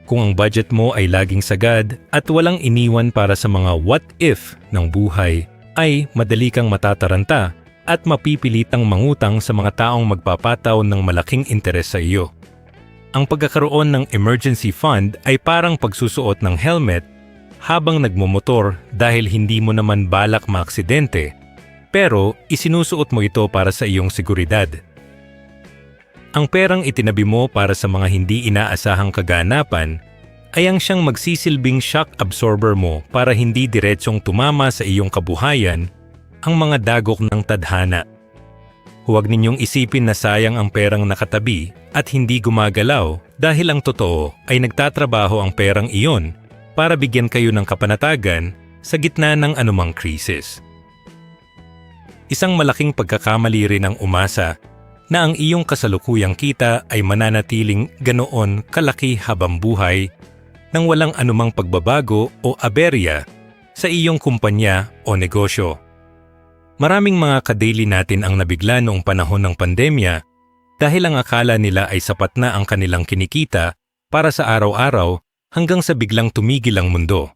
Kung ang budget mo ay laging sagad at walang iniwan para sa mga what if ng buhay, ay madali kang matataranta at mapipilitang mangutang sa mga taong magpapataw ng malaking interes sa iyo. Ang pagkakaroon ng emergency fund ay parang pagsusuot ng helmet habang nagmumotor dahil hindi mo naman balak maaksidente, pero isinusuot mo ito para sa iyong seguridad. Ang perang itinabi mo para sa mga hindi inaasahang kaganapan ay ang siyang magsisilbing shock absorber mo para hindi diretsong tumama sa iyong kabuhayan ang mga dagok ng tadhana. Huwag ninyong isipin na sayang ang perang nakatabi at hindi gumagalaw dahil ang totoo ay nagtatrabaho ang perang iyon para bigyan kayo ng kapanatagan sa gitna ng anumang krisis. Isang malaking pagkakamali rin ang umasa na ang iyong kasalukuyang kita ay mananatiling ganoon kalaki habang buhay nang walang anumang pagbabago o aberya sa iyong kumpanya o negosyo. Maraming mga ka-daily natin ang nabigla noong panahon ng pandemya dahil ang akala nila ay sapat na ang kanilang kinikita para sa araw-araw hanggang sa biglang tumigil ang mundo.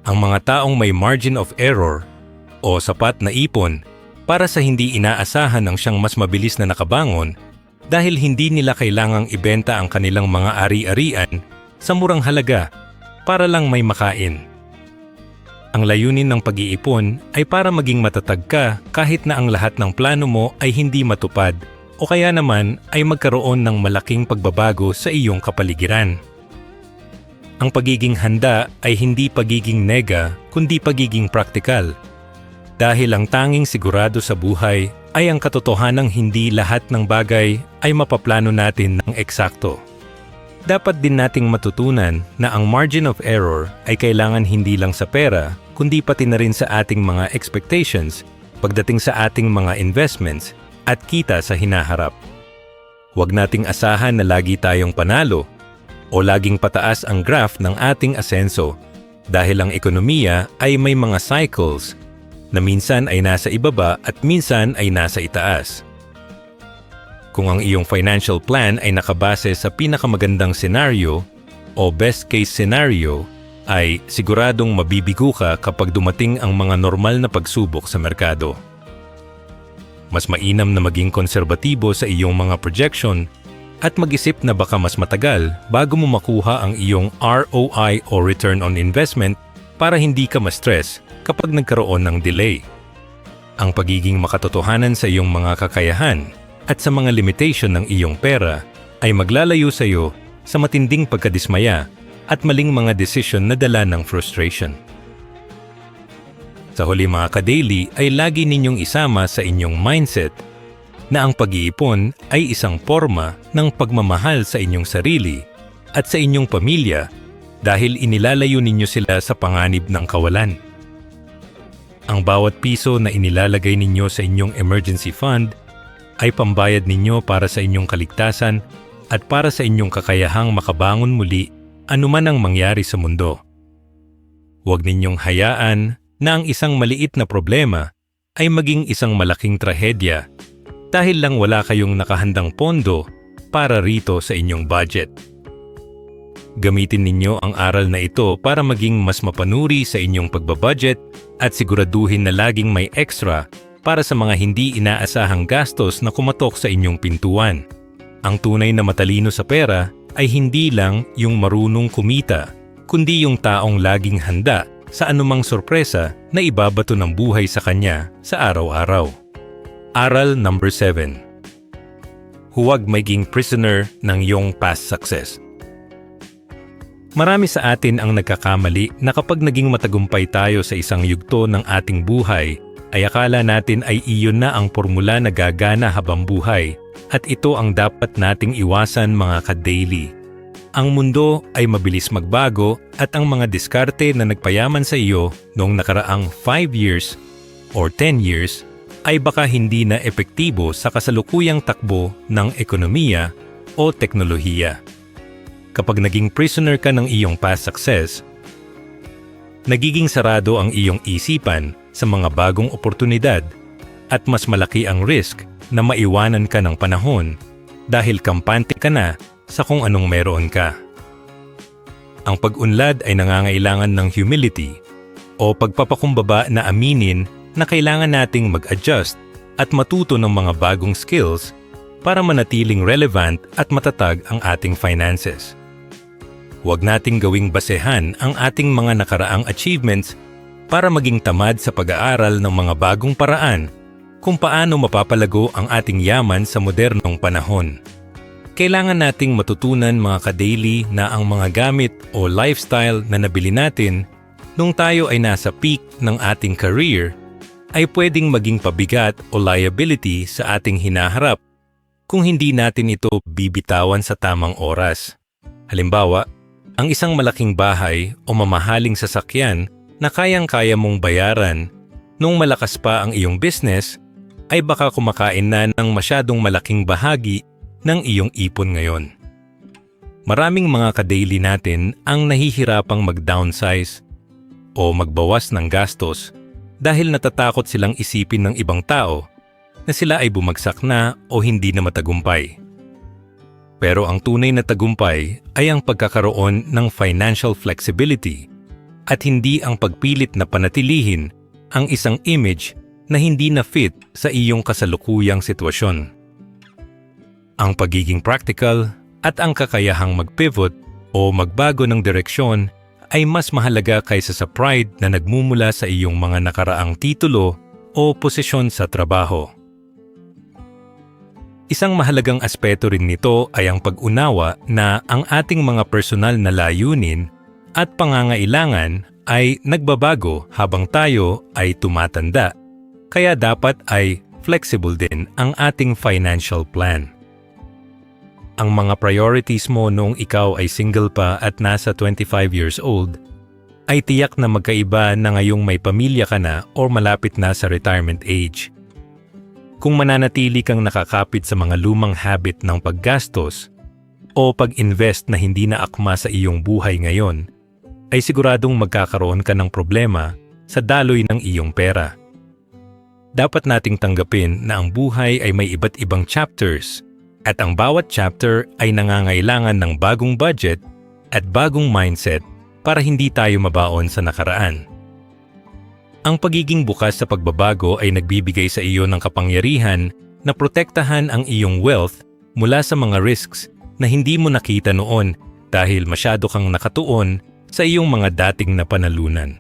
Ang mga taong may margin of error o sapat na ipon para sa hindi inaasahan ang siyang mas mabilis na nakabangon dahil hindi nila kailangang ibenta ang kanilang mga ari-arian sa murang halaga para lang may makain. Ang layunin ng pag-iipon ay para maging matatag ka kahit na ang lahat ng plano mo ay hindi matupad o kaya naman ay magkaroon ng malaking pagbabago sa iyong kapaligiran. Ang pagiging handa ay hindi pagiging nega kundi pagiging praktikal. Dahil ang tanging sigurado sa buhay ay ang katotohanang hindi lahat ng bagay ay mapaplano natin ng eksakto. Dapat din nating matutunan na ang margin of error ay kailangan hindi lang sa pera, kundi pati na rin sa ating mga expectations pagdating sa ating mga investments at kita sa hinaharap. Huwag nating asahan na lagi tayong panalo o laging pataas ang graph ng ating asenso dahil ang ekonomiya ay may mga cycles na minsan ay nasa ibaba at minsan ay nasa itaas. Kung ang iyong financial plan ay nakabase sa pinakamagandang senaryo o best case scenario, ay siguradong mabibigo ka kapag dumating ang mga normal na pagsubok sa merkado. Mas mainam na maging konserbatibo sa iyong mga projection at mag-isip na baka mas matagal bago mo makuha ang iyong ROI o return on investment para hindi ka ma-stress kapag nagkaroon ng delay. Ang pagiging makatotohanan sa iyong mga kakayahan at sa mga limitation ng iyong pera ay maglalayo sa iyo sa matinding pagkadismaya at maling mga desisyon na dala ng frustration. Sa huli mga ka-daily ay lagi ninyong isama sa inyong mindset na ang pag-iipon ay isang forma ng pagmamahal sa inyong sarili at sa inyong pamilya dahil inilalayo ninyo sila sa panganib ng kawalan. Ang bawat piso na inilalagay ninyo sa inyong emergency fund ay pambayad ninyo para sa inyong kaligtasan at para sa inyong kakayahang makabangon muli anuman ang mangyari sa mundo. Huwag ninyong hayaan na ang isang maliit na problema ay maging isang malaking trahedya dahil lang wala kayong nakahandang pondo para rito sa inyong budget. Gamitin ninyo ang aral na ito para maging mas mapanuri sa inyong pagbabudget at siguraduhin na laging may extra para sa mga hindi inaasahang gastos na kumatok sa inyong pintuan. Ang tunay na matalino sa pera ay hindi lang yung marunong kumita, kundi yung taong laging handa sa anumang sorpresa na ibabato ng buhay sa kanya sa araw-araw. Aral number 7. Huwag maging prisoner ng iyong past success. Marami sa atin ang nagkakamali na kapag naging matagumpay tayo sa isang yugto ng ating buhay, ay akala natin ay iyon na ang formula na gagana habang buhay at ito ang dapat nating iwasan mga ka-daily. Ang mundo ay mabilis magbago at ang mga diskarte na nagpayaman sa iyo noong nakaraang 5 years or 10 years ay baka hindi na epektibo sa kasalukuyang takbo ng ekonomiya o teknolohiya. Kapag naging prisoner ka ng iyong past success, nagiging sarado ang iyong isipan sa mga bagong oportunidad at mas malaki ang risk na maiwanan ka ng panahon dahil kampante ka na sa kung anong meron ka. Ang pag-unlad ay nangangailangan ng humility o pagpapakumbaba na aminin na kailangan nating mag-adjust at matuto ng mga bagong skills para manatiling relevant at matatag ang ating finances. Huwag nating gawing basehan ang ating mga nakaraang achievements para maging tamad sa pag-aaral ng mga bagong paraan kung paano mapapalago ang ating yaman sa modernong panahon. Kailangan nating matutunan mga ka-daily na ang mga gamit o lifestyle na nabili natin nung tayo ay nasa peak ng ating career ay pwedeng maging pabigat o liability sa ating hinaharap kung hindi natin ito bibitawan sa tamang oras. Halimbawa, ang isang malaking bahay o mamahaling sasakyan na kayang-kaya mong bayaran nung malakas pa ang iyong business ay baka kumakain na ng masyadong malaking bahagi ng iyong ipon ngayon. Maraming mga ka-daily natin ang nahihirapang mag-downsize o magbawas ng gastos dahil natatakot silang isipin ng ibang tao na sila ay bumagsak na o hindi na matagumpay. Pero ang tunay na tagumpay ay ang pagkakaroon ng financial flexibility at hindi ang pagpilit na panatilihin ang isang image na hindi na fit sa iyong kasalukuyang sitwasyon. Ang pagiging practical at ang kakayahang mag-pivot o magbago ng direksyon ay mas mahalaga kaysa sa pride na nagmumula sa iyong mga nakaraang titulo o posisyon sa trabaho. Isang mahalagang aspeto rin nito ay ang pag-unawa na ang ating mga personal na layunin at pangangailangan ay nagbabago habang tayo ay tumatanda, kaya dapat ay flexible din ang ating financial plan. Ang mga priorities mo noong ikaw ay single pa at nasa 25 years old ay tiyak na magkaiba na ngayong may pamilya ka na o malapit na sa retirement age. Kung mananatili kang nakakapit sa mga lumang habit ng paggastos o pag-invest na hindi na akma sa iyong buhay ngayon, ay siguradong magkakaroon ka ng problema sa daloy ng iyong pera. Dapat nating tanggapin na ang buhay ay may iba't ibang chapters at ang bawat chapter ay nangangailangan ng bagong budget at bagong mindset para hindi tayo mabaon sa nakaraan. Ang pagiging bukas sa pagbabago ay nagbibigay sa iyo ng kapangyarihan na protektahan ang iyong wealth mula sa mga risks na hindi mo nakita noon dahil masyado kang nakatuon sa iyong mga dating na panalunan.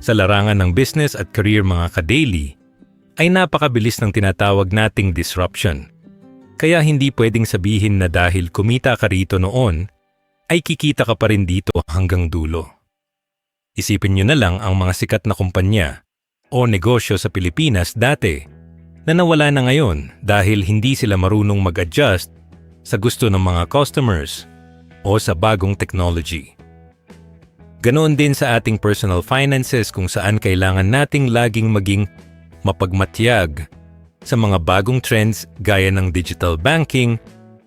Sa larangan ng business at career mga ka-daily, ay napakabilis ng tinatawag nating disruption. Kaya hindi pwedeng sabihin na dahil kumita ka rito noon, ay kikita ka pa rin dito hanggang dulo. Isipin nyo na lang ang mga sikat na kumpanya o negosyo sa Pilipinas dati na nawala na ngayon dahil hindi sila marunong mag-adjust sa gusto ng mga customers o sa bagong technology. Ganoon din sa ating personal finances kung saan kailangan nating laging maging mapagmatyag sa mga bagong trends gaya ng digital banking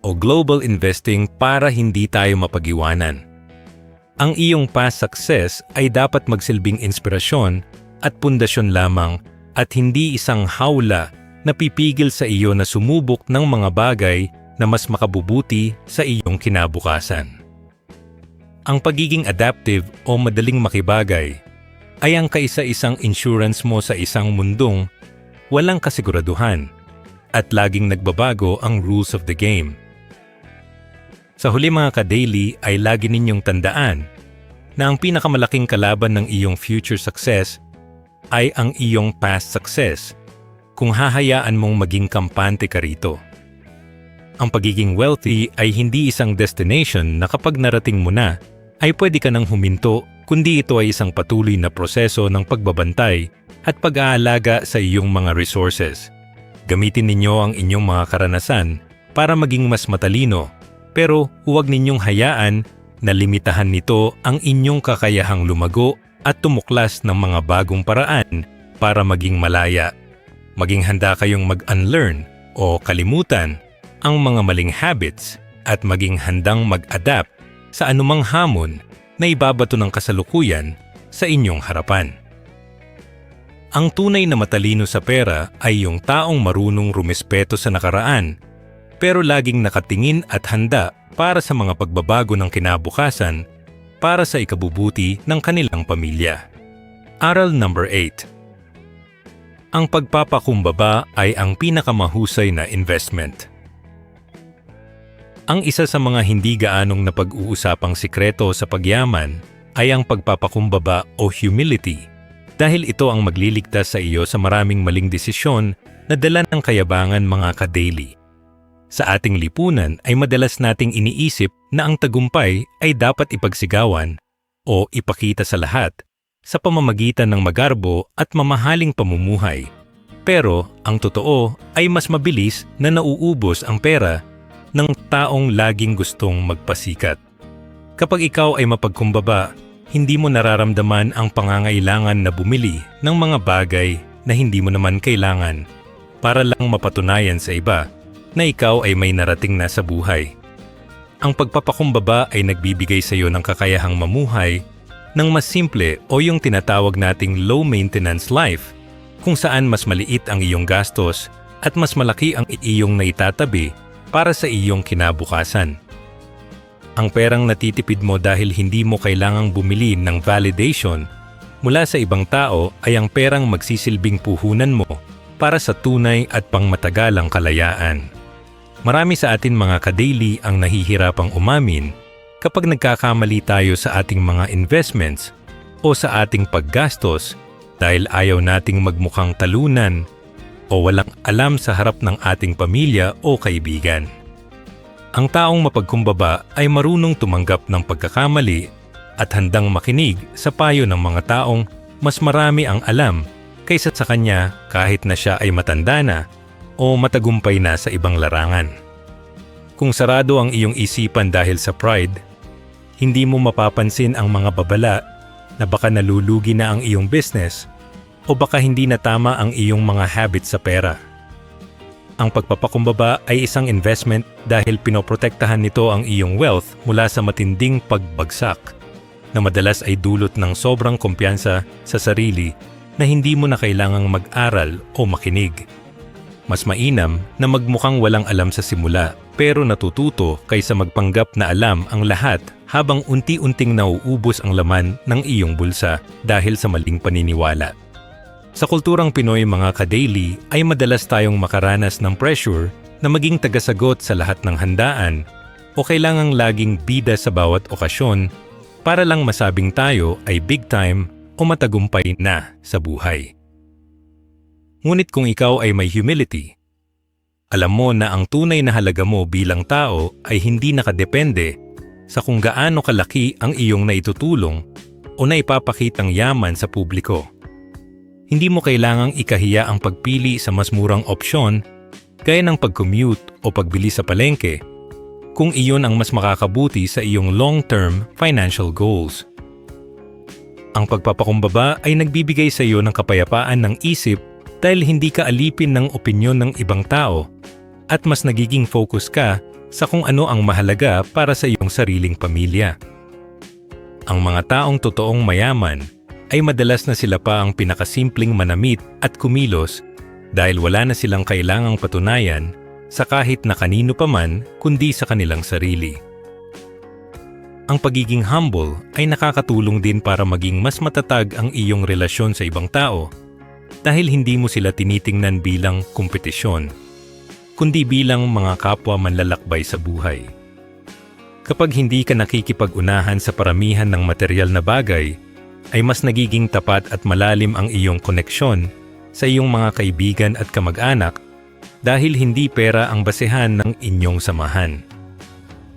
o global investing para hindi tayo mapag-iwanan. Ang iyong past success ay dapat magsilbing inspirasyon at pundasyon lamang at hindi isang hawla na pipigil sa iyo na sumubok ng mga bagay na mas makabubuti sa iyong kinabukasan. Ang pagiging adaptive o madaling makibagay ay ang kaisa-isang insurance mo sa isang mundong walang kasiguraduhan at laging nagbabago ang rules of the game. Sa huli mga ka-daily ay lagi ninyong tandaan na ang pinakamalaking kalaban ng iyong future success ay ang iyong past success kung hahayaan mong maging kampante ka rito. Ang pagiging wealthy ay hindi isang destination na kapag narating mo na, ay pwede ka nang huminto, kundi ito ay isang patuloy na proseso ng pagbabantay at pag-aalaga sa iyong mga resources. Gamitin ninyo ang inyong mga karanasan para maging mas matalino, pero huwag ninyong hayaan na limitahan nito ang inyong kakayahang lumago at tumuklas ng mga bagong paraan para maging malaya. Maging handa kayong mag-unlearn o kalimutan ang mga maling habits at maging handang mag-adapt sa anumang hamon na ibabato ng kasalukuyan sa inyong harapan. Ang tunay na matalino sa pera ay yung taong marunong rumispeto sa nakaraan, pero laging nakatingin at handa para sa mga pagbabago ng kinabukasan para sa ikabubuti ng kanilang pamilya. Aral number 8. Ang pagpapakumbaba ay ang pinakamahusay na investment. Ang isa sa mga hindi gaanong napag-uusapang sikreto sa pagyaman ay ang pagpapakumbaba o humility, dahil ito ang magliligtas sa iyo sa maraming maling desisyon na dala ng kayabangan mga ka-daily. Sa ating lipunan ay madalas nating iniisip na ang tagumpay ay dapat ipagsigawan o ipakita sa lahat sa pamamagitan ng magarbo at mamahaling pamumuhay. Pero ang totoo ay mas mabilis na nauubos ang pera ng taong laging gustong magpasikat. Kapag ikaw ay mapagkumbaba, hindi mo nararamdaman ang pangangailangan na bumili ng mga bagay na hindi mo naman kailangan para lang mapatunayan sa iba na ikaw ay may narating na sa buhay. Ang pagpapakumbaba ay nagbibigay sa iyo ng kakayahang mamuhay ng mas simple o yung tinatawag nating low-maintenance life, kung saan mas maliit ang iyong gastos at mas malaki ang iyong naitatabi para sa iyong kinabukasan. Ang perang natitipid mo dahil hindi mo kailangang bumili ng validation mula sa ibang tao ay ang perang magsisilbing puhunan mo para sa tunay at pangmatagalang kalayaan. Marami sa atin mga ka-daily ang nahihirapang umamin kapag nagkakamali tayo sa ating mga investments o sa ating paggastos dahil ayaw nating magmukhang talunan o walang alam sa harap ng ating pamilya o kaibigan. Ang taong mapagkumbaba ay marunong tumanggap ng pagkakamali at handang makinig sa payo ng mga taong mas marami ang alam kaysa sa kanya kahit na siya ay matanda na o matagumpay na sa ibang larangan. Kung sarado ang iyong isipan dahil sa pride, hindi mo mapapansin ang mga babala na baka nalulugi na ang iyong business o baka hindi na tama ang iyong mga habits sa pera. Ang pagpapakumbaba ay isang investment dahil pinoprotektahan nito ang iyong wealth mula sa matinding pagbagsak na madalas ay dulot ng sobrang kumpiyansa sa sarili na hindi mo na kailangang mag-aral o makinig. Mas mainam na magmukhang walang alam sa simula pero natututo kaysa magpanggap na alam ang lahat habang unti-unting nauubos ang laman ng iyong bulsa dahil sa maling paniniwala. Sa kulturang Pinoy mga ka-daily ay madalas tayong makaranas ng pressure na maging tagasagot sa lahat ng handaan o kailangang laging bida sa bawat okasyon para lang masabing tayo ay big time o matagumpay na sa buhay. Ngunit kung ikaw ay may humility, alam mo na ang tunay na halaga mo bilang tao ay hindi nakadepende sa kung gaano kalaki ang iyong naitutulong o naipapakitang yaman sa publiko. Hindi mo kailangang ikahiya ang pagpili sa mas murang opsyon gaya ng pag-commute o pagbili sa palengke kung iyon ang mas makakabuti sa iyong long-term financial goals. Ang pagpapakumbaba ay nagbibigay sa iyo ng kapayapaan ng isip dahil hindi ka alipin ng opinyon ng ibang tao at mas nagiging focus ka sa kung ano ang mahalaga para sa iyong sariling pamilya. Ang mga taong totoong mayaman ay madalas na sila pa ang pinakasimpleng manamit at kumilos dahil wala na silang kailangang patunayan sa kahit na kanino pa man kundi sa kanilang sarili. Ang pagiging humble ay nakakatulong din para maging mas matatag ang iyong relasyon sa ibang tao dahil hindi mo sila tinitingnan bilang kompetisyon, kundi bilang mga kapwa manlalakbay sa buhay. Kapag hindi ka nakikipag-unahan sa paramihan ng material na bagay, ay mas nagiging tapat at malalim ang iyong koneksyon sa iyong mga kaibigan at kamag-anak dahil hindi pera ang basehan ng inyong samahan.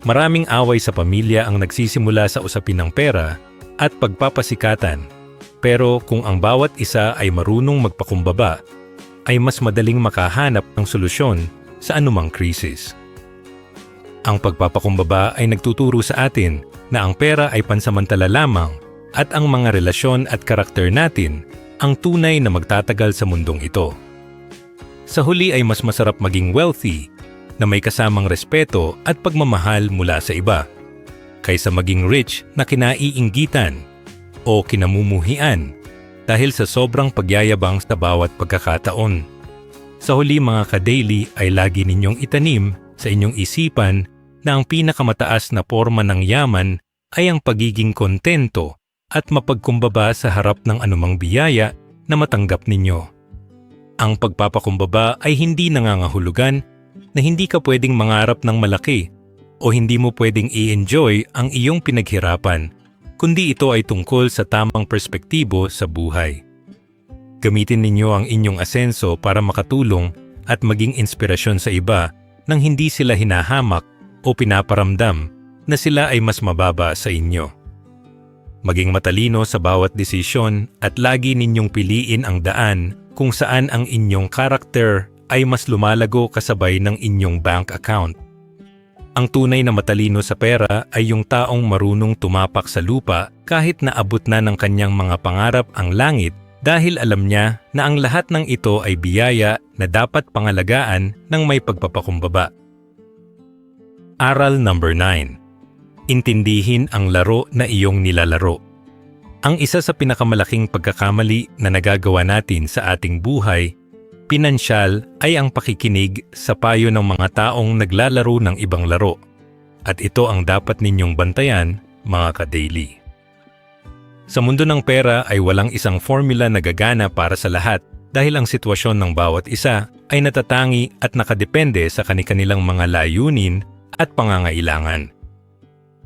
Maraming away sa pamilya ang nagsisimula sa usapin ng pera at pagpapasikatan, pero kung ang bawat isa ay marunong magpakumbaba, ay mas madaling makahanap ng solusyon sa anumang krisis. Ang pagpapakumbaba ay nagtuturo sa atin na ang pera ay pansamantala lamang at ang mga relasyon at karakter natin ang tunay na magtatagal sa mundong ito. Sa huli ay mas masarap maging wealthy na may kasamang respeto at pagmamahal mula sa iba kaysa maging rich na kinaiinggitan o kinamumuhian dahil sa sobrang pagyayabang sa bawat pagkakataon. Sa huli mga ka-daily ay lagi ninyong itanim sa inyong isipan na ang pinakamataas na forma ng yaman ay ang pagiging kontento at mapagkumbaba sa harap ng anumang biyaya na matanggap ninyo. Ang pagpapakumbaba ay hindi nangangahulugan na hindi ka pwedeng mangarap ng malaki o hindi mo pwedeng i-enjoy ang iyong pinaghirapan, kundi ito ay tungkol sa tamang perspektibo sa buhay. Gamitin ninyo ang inyong asenso para makatulong at maging inspirasyon sa iba nang hindi sila hinahamak o pinaparamdam na sila ay mas mababa sa inyo. Maging matalino sa bawat desisyon at lagi ninyong piliin ang daan kung saan ang inyong karakter ay mas lumalago kasabay ng inyong bank account. Ang tunay na matalino sa pera ay yung taong marunong tumapak sa lupa kahit naabot na ng kanyang mga pangarap ang langit dahil alam niya na ang lahat ng ito ay biyaya na dapat pangalagaan ng may pagpapakumbaba. Aral number 9. Intindihin ang laro na iyong nilalaro. Ang isa sa pinakamalaking pagkakamali na nagagawa natin sa ating buhay, pinansyal, ay ang pakikinig sa payo ng mga taong naglalaro ng ibang laro. At ito ang dapat ninyong bantayan, mga ka-daily. Sa mundo ng pera ay walang isang formula na gagana para sa lahat dahil ang sitwasyon ng bawat isa ay natatangi at nakadepende sa kani-kanilang mga layunin at pangangailangan.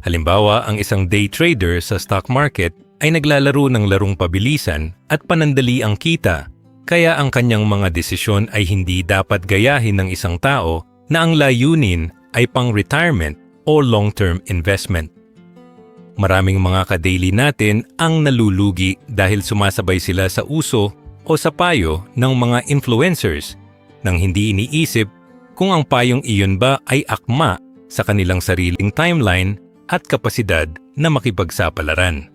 Halimbawa, ang isang day trader sa stock market ay naglalaro ng larong pabilisan at panandali ang kita, kaya ang kanyang mga desisyon ay hindi dapat gayahin ng isang tao na ang layunin ay pang-retirement o long-term investment. Maraming mga ka-daily natin ang nalulugi dahil sumasabay sila sa uso o sa payo ng mga influencers nang hindi iniisip kung ang payong iyon ba ay akma sa kanilang sariling timeline at kapasidad na makipagsapalaran.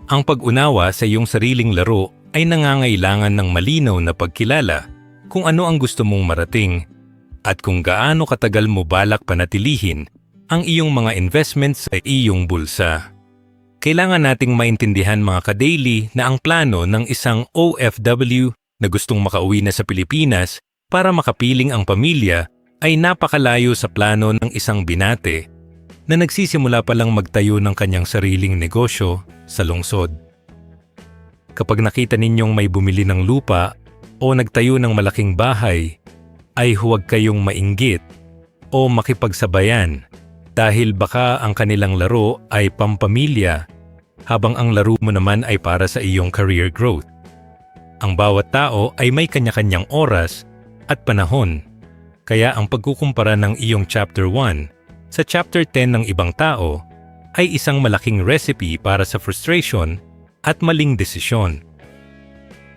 Ang pag-unawa sa iyong sariling laro ay nangangailangan ng malinaw na pagkilala kung ano ang gusto mong marating at kung gaano katagal mo balak panatilihin ang iyong mga investments sa iyong bulsa. Kailangan nating maintindihan mga ka-daily na ang plano ng isang OFW na gustong makauwi na sa Pilipinas para makapiling ang pamilya ay napakalayo sa plano ng isang binate na nagsisimula pa lang magtayo ng kanyang sariling negosyo sa lungsod. Kapag nakita ninyong may bumili ng lupa o nagtayo ng malaking bahay, ay huwag kayong mainggit o makipagsabayan dahil baka ang kanilang laro ay pampamilya habang ang laro mo naman ay para sa iyong career growth. Ang bawat tao ay may kanya-kanyang oras at panahon, kaya ang pagkukumpara ng iyong Chapter 1 sa Chapter 10 ng ibang tao ay isang malaking recipe para sa frustration at maling desisyon.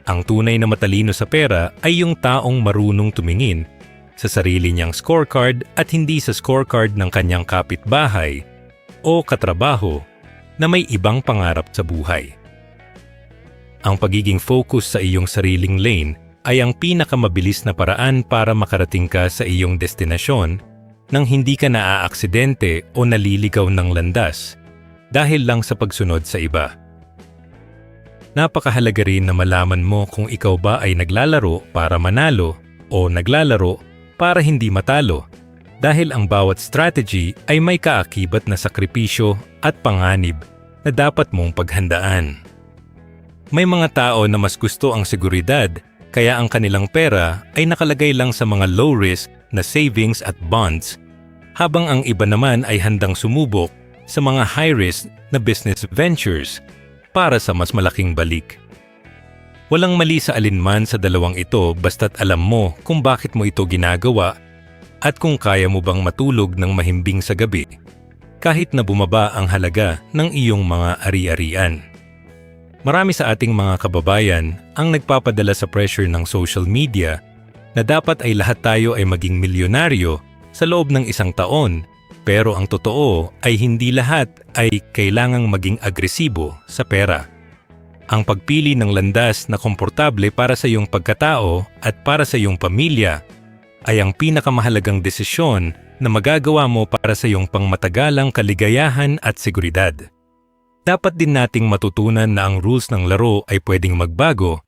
Ang tunay na matalino sa pera ay yung taong marunong tumingin sa sarili niyang scorecard at hindi sa scorecard ng kanyang kapitbahay o katrabaho na may ibang pangarap sa buhay. Ang pagiging focus sa iyong sariling lane ay ang pinakamabilis na paraan para makarating ka sa iyong destinasyon nang hindi ka naaaksidente o naliligaw ng landas dahil lang sa pagsunod sa iba. Napakahalaga rin na malaman mo kung ikaw ba ay naglalaro para manalo o naglalaro para hindi matalo dahil ang bawat strategy ay may kaakibat na sakripisyo at panganib na dapat mong paghandaan. May mga tao na mas gusto ang seguridad kaya ang kanilang pera ay nakalagay lang sa mga low-risk na savings at bonds habang ang iba naman ay handang sumubok sa mga high-risk na business ventures para sa mas malaking balik. Walang mali sa alinman sa dalawang ito basta't alam mo kung bakit mo ito ginagawa at kung kaya mo bang matulog ng mahimbing sa gabi kahit na bumaba ang halaga ng iyong mga ari-arian. Marami sa ating mga kababayan ang nagpapadala sa pressure ng social media na dapat ay lahat tayo ay maging milyonaryo sa loob ng isang taon, pero ang totoo ay hindi lahat ay kailangang maging agresibo sa pera. Ang pagpili ng landas na komportable para sa iyong pagkatao at para sa iyong pamilya ay ang pinakamahalagang desisyon na magagawa mo para sa iyong pangmatagalang kaligayahan at seguridad. Dapat din nating matutunan na ang rules ng laro ay pwedeng magbago,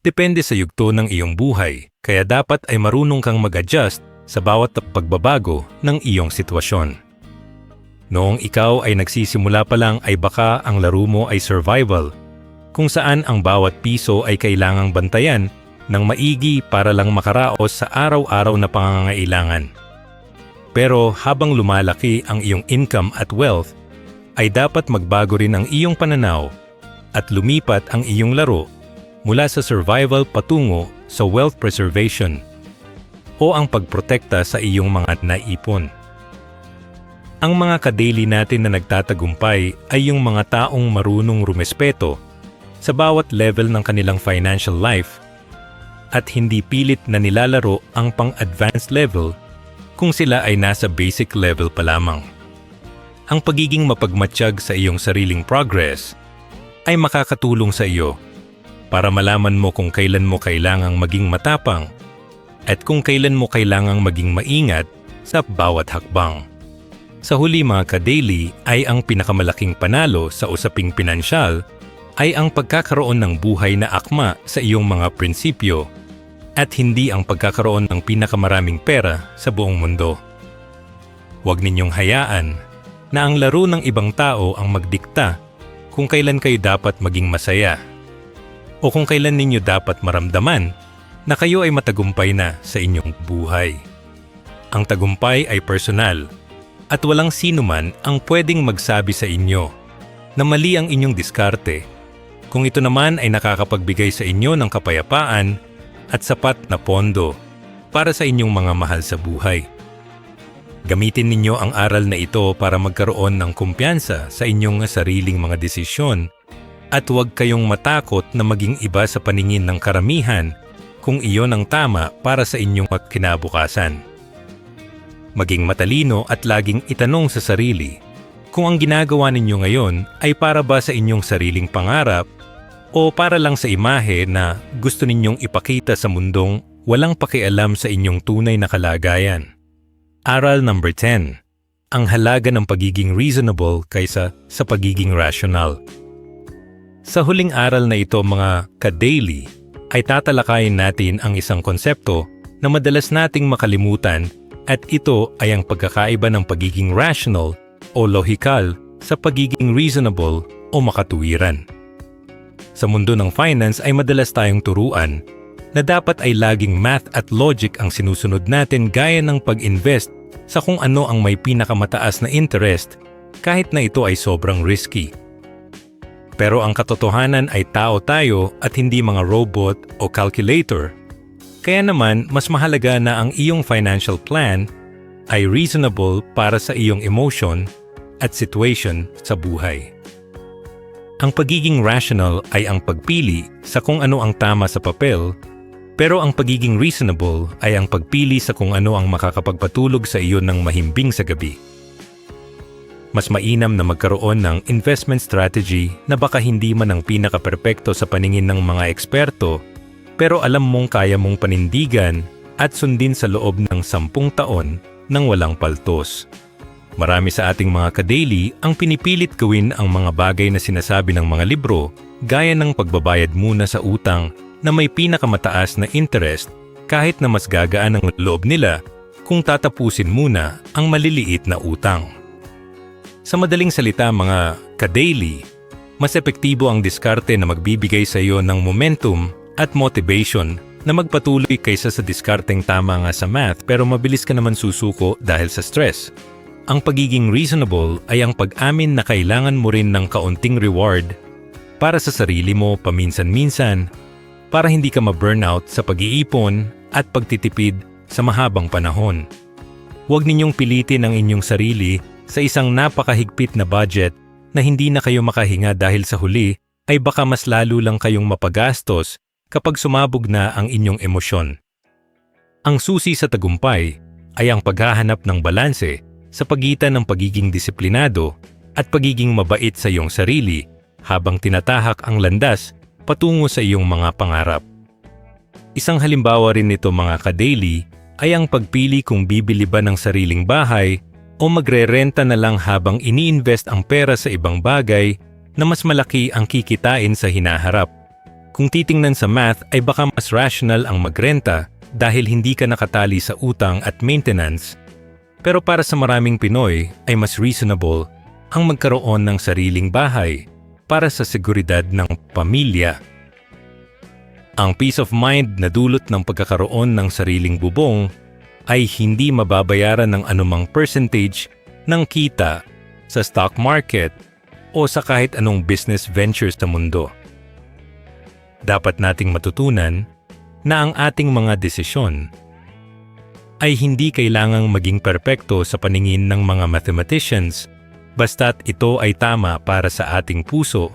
depende sa yugto ng iyong buhay, kaya dapat ay marunong kang mag-adjust sa bawat pagbabago ng iyong sitwasyon. Noong ikaw ay nagsisimula pa lang ay baka ang laro mo ay survival, kung saan ang bawat piso ay kailangang bantayan ng maigi para lang makaraos sa araw-araw na pangangailangan. Pero habang lumalaki ang iyong income at wealth, ay dapat magbago rin ang iyong pananaw at lumipat ang iyong laro mula sa survival patungo sa wealth preservation o ang pagprotekta sa iyong mga naipon. Ang mga ka-daily natin na nagtatagumpay ay yung mga taong marunong rumespeto sa bawat level ng kanilang financial life at hindi pilit na nilalaro ang pang-advanced level kung sila ay nasa basic level pa lamang. Ang pagiging mapagmatsyag sa iyong sariling progress ay makakatulong sa iyo para malaman mo kung kailan mo kailangang maging matapang at kung kailan mo kailangang maging maingat sa bawat hakbang. Sa huli mga ka-daily ay ang pinakamalaking panalo sa usaping pinansyal ay ang pagkakaroon ng buhay na akma sa iyong mga prinsipyo at hindi ang pagkakaroon ng pinakamaraming pera sa buong mundo. Huwag ninyong hayaan na ang laro ng ibang tao ang magdikta kung kailan kayo dapat maging masaya o kung kailan ninyo dapat maramdaman na kayo ay matagumpay na sa inyong buhay. Ang tagumpay ay personal at walang sino man ang pwedeng magsabi sa inyo na mali ang inyong diskarte kung ito naman ay nakakapagbigay sa inyo ng kapayapaan at sapat na pondo para sa inyong mga mahal sa buhay. Gamitin ninyo ang aral na ito para magkaroon ng kumpiyansa sa inyong sariling mga desisyon at huwag kayong matakot na maging iba sa paningin ng karamihan kung iyon ang tama para sa inyong kinabukasan. Maging matalino at laging itanong sa sarili kung ang ginagawa ninyo ngayon ay para ba sa inyong sariling pangarap o para lang sa imahe na gusto ninyong ipakita sa mundong walang pakialam sa inyong tunay na kalagayan. Aral number 10. Ang halaga ng pagiging reasonable kaysa sa pagiging rational. Sa huling aral na ito mga ka-daily, ay tatalakayin natin ang isang konsepto na madalas nating makalimutan at ito ay ang pagkakaiba ng pagiging rational o lohikal sa pagiging reasonable o makatuwiran. Sa mundo ng finance ay madalas tayong turuan na dapat ay laging math at logic ang sinusunod natin gaya ng pag-invest sa kung ano ang may pinakamataas na interest kahit na ito ay sobrang risky. Pero ang katotohanan ay tao tayo at hindi mga robot o calculator. Kaya naman mas mahalaga na ang iyong financial plan ay reasonable para sa iyong emotion at situation sa buhay. Ang pagiging rational ay ang pagpili sa kung ano ang tama sa papel, pero ang pagiging reasonable ay ang pagpili sa kung ano ang makakapagpatulog sa iyo ng mahimbing sa gabi. Mas mainam na magkaroon ng investment strategy na baka hindi man ang pinaka-perpekto sa paningin ng mga eksperto, pero alam mong kaya mong panindigan at sundin sa loob ng 10 taon nang walang paltos. Marami sa ating mga ka-daily ang pinipilit gawin ang mga bagay na sinasabi ng mga libro gaya ng pagbabayad muna sa utang na may pinakamataas na interest kahit na mas gagaan ang loob nila kung tatapusin muna ang maliliit na utang. Sa madaling salita mga ka-daily, mas epektibo ang diskarte na magbibigay sa iyo ng momentum at motivation na magpatuloy kaysa sa diskarteng tama nga sa math pero mabilis ka naman susuko dahil sa stress. Ang pagiging reasonable ay ang pag-amin na kailangan mo rin ng kaunting reward para sa sarili mo paminsan-minsan para hindi ka ma-burnout sa pag-iipon at pagtitipid sa mahabang panahon. Huwag ninyong pilitin ang inyong sarili sa isang napakahigpit na budget na hindi na kayo makahinga dahil sa huli ay baka mas lalo lang kayong mapagastos kapag sumabog na ang inyong emosyon. Ang susi sa tagumpay ay ang paghahanap ng balanse sa pagitan ng pagiging disiplinado at pagiging mabait sa iyong sarili habang tinatahak ang landas patungo sa iyong mga pangarap. Isang halimbawa rin nito mga ka-daily ay ang pagpili kung bibili ba ng sariling bahay o magre-renta na lang habang ini-invest ang pera sa ibang bagay na mas malaki ang kikitain sa hinaharap. Kung titingnan sa math ay baka mas rational ang magrenta dahil hindi ka nakatali sa utang at maintenance. Pero para sa maraming Pinoy ay mas reasonable ang magkaroon ng sariling bahay para sa seguridad ng pamilya. Ang peace of mind na dulot ng pagkakaroon ng sariling bubong ay hindi mababayaran ng anumang percentage ng kita sa stock market o sa kahit anong business ventures sa mundo. Dapat nating matutunan na ang ating mga desisyon ay hindi kailangang maging perpekto sa paningin ng mga mathematicians basta't ito ay tama para sa ating puso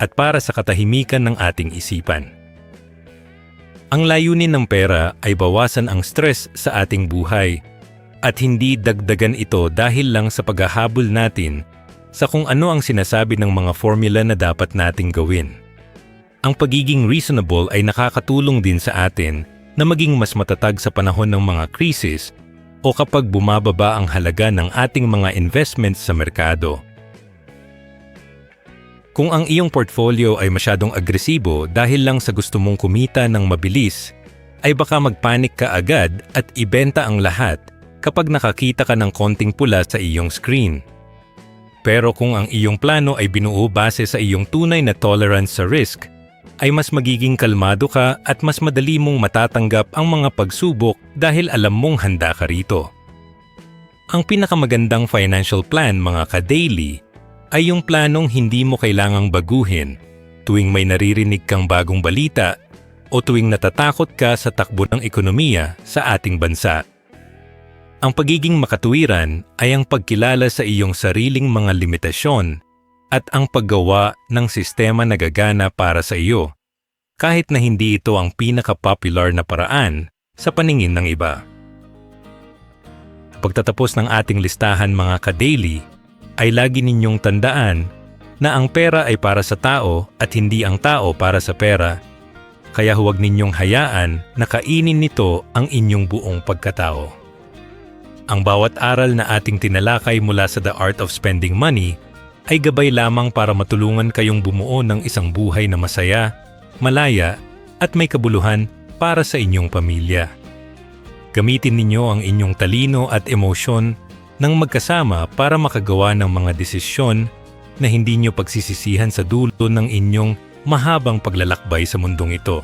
at para sa katahimikan ng ating isipan. Ang layunin ng pera ay bawasan ang stress sa ating buhay at hindi dagdagan ito dahil lang sa paghahabol natin sa kung ano ang sinasabi ng mga formula na dapat nating gawin. Ang pagiging reasonable ay nakakatulong din sa atin na maging mas matatag sa panahon ng mga krisis o kapag bumababa ang halaga ng ating mga investments sa merkado. Kung ang iyong portfolio ay masyadong agresibo dahil lang sa gusto mong kumita ng mabilis, ay baka magpanik ka agad at ibenta ang lahat kapag nakakita ka ng konting pula sa iyong screen. Pero kung ang iyong plano ay binuo base sa iyong tunay na tolerance sa risk, ay mas magiging kalmado ka at mas madali mong matatanggap ang mga pagsubok dahil alam mong handa ka rito. Ang pinakamagandang financial plan mga ka-daily ay yung planong hindi mo kailangang baguhin tuwing may naririnig kang bagong balita o tuwing natatakot ka sa takbo ng ekonomiya sa ating bansa. Ang pagiging makatuwiran ay ang pagkilala sa iyong sariling mga limitasyon at ang paggawa ng sistema na gagana para sa iyo, kahit na hindi ito ang pinaka-popular na paraan sa paningin ng iba. Pagtatapos ng ating listahan mga ka-daily, ay lagi ninyong tandaan na ang pera ay para sa tao at hindi ang tao para sa pera, kaya huwag ninyong hayaan na kainin nito ang inyong buong pagkatao. Ang bawat aral na ating tinalakay mula sa The Art of Spending Money ay gabay lamang para matulungan kayong bumuo ng isang buhay na masaya, malaya, at may kabuluhan para sa inyong pamilya. Gamitin ninyo ang inyong talino at emosyon ng magkasama para makagawa ng mga desisyon na hindi nyo pagsisisihan sa dulo ng inyong mahabang paglalakbay sa mundong ito.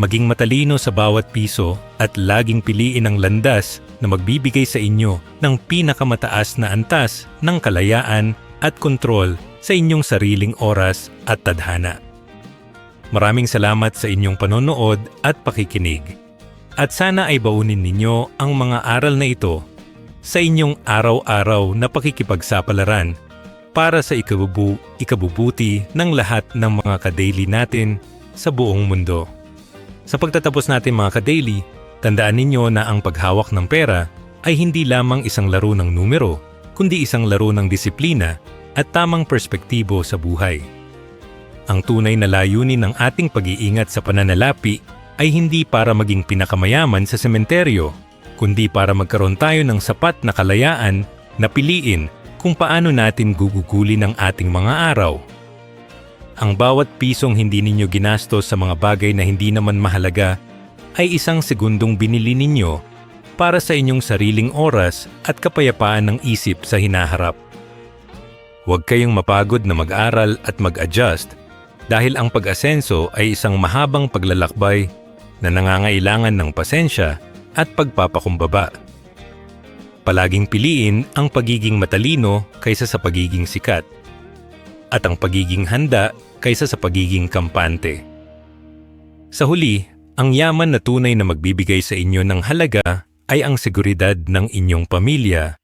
Maging matalino sa bawat piso at laging piliin ang landas na magbibigay sa inyo ng pinakamataas na antas ng kalayaan at kontrol sa inyong sariling oras at tadhana. Maraming salamat sa inyong panonood at pakikinig. At sana ay baunin ninyo ang mga aral na ito sa inyong araw-araw na pakikipagsapalaran para sa ikabubuti ng lahat ng mga ka-daily natin sa buong mundo. Sa pagtatapos natin mga ka-daily, tandaan ninyo na ang paghawak ng pera ay hindi lamang isang laro ng numero, kundi isang laro ng disiplina at tamang perspektibo sa buhay. Ang tunay na layunin ng ating pag-iingat sa pananalapi ay hindi para maging pinakamayaman sa sementeryo, kundi para magkaroon tayo ng sapat na kalayaan na piliin kung paano natin gugugulin ang ating mga araw. Ang bawat pisong hindi ninyo ginastos sa mga bagay na hindi naman mahalaga ay isang segundong binili ninyo para sa inyong sariling oras at kapayapaan ng isip sa hinaharap. Huwag kayong mapagod na mag-aral at mag-adjust dahil ang pag-asenso ay isang mahabang paglalakbay na nangangailangan ng pasensya at pagpapakumbaba. Palaging piliin ang pagiging matalino kaysa sa pagiging sikat. At ang pagiging handa kaysa sa pagiging kampante. Sa huli, ang yaman na tunay na magbibigay sa inyo ng halaga ay ang seguridad ng inyong pamilya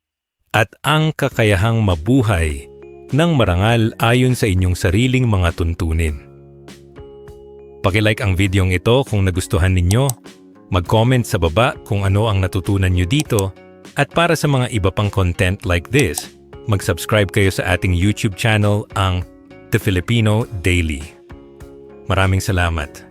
at ang kakayahang mabuhay ng marangal ayon sa inyong sariling mga tuntunin. Paki-like ang videong ito kung nagustuhan ninyo, mag-comment sa baba kung ano ang natutunan nyo dito, at para sa mga iba pang content like this, mag-subscribe kayo sa ating YouTube channel, ang The Filipino Daily. Maraming salamat.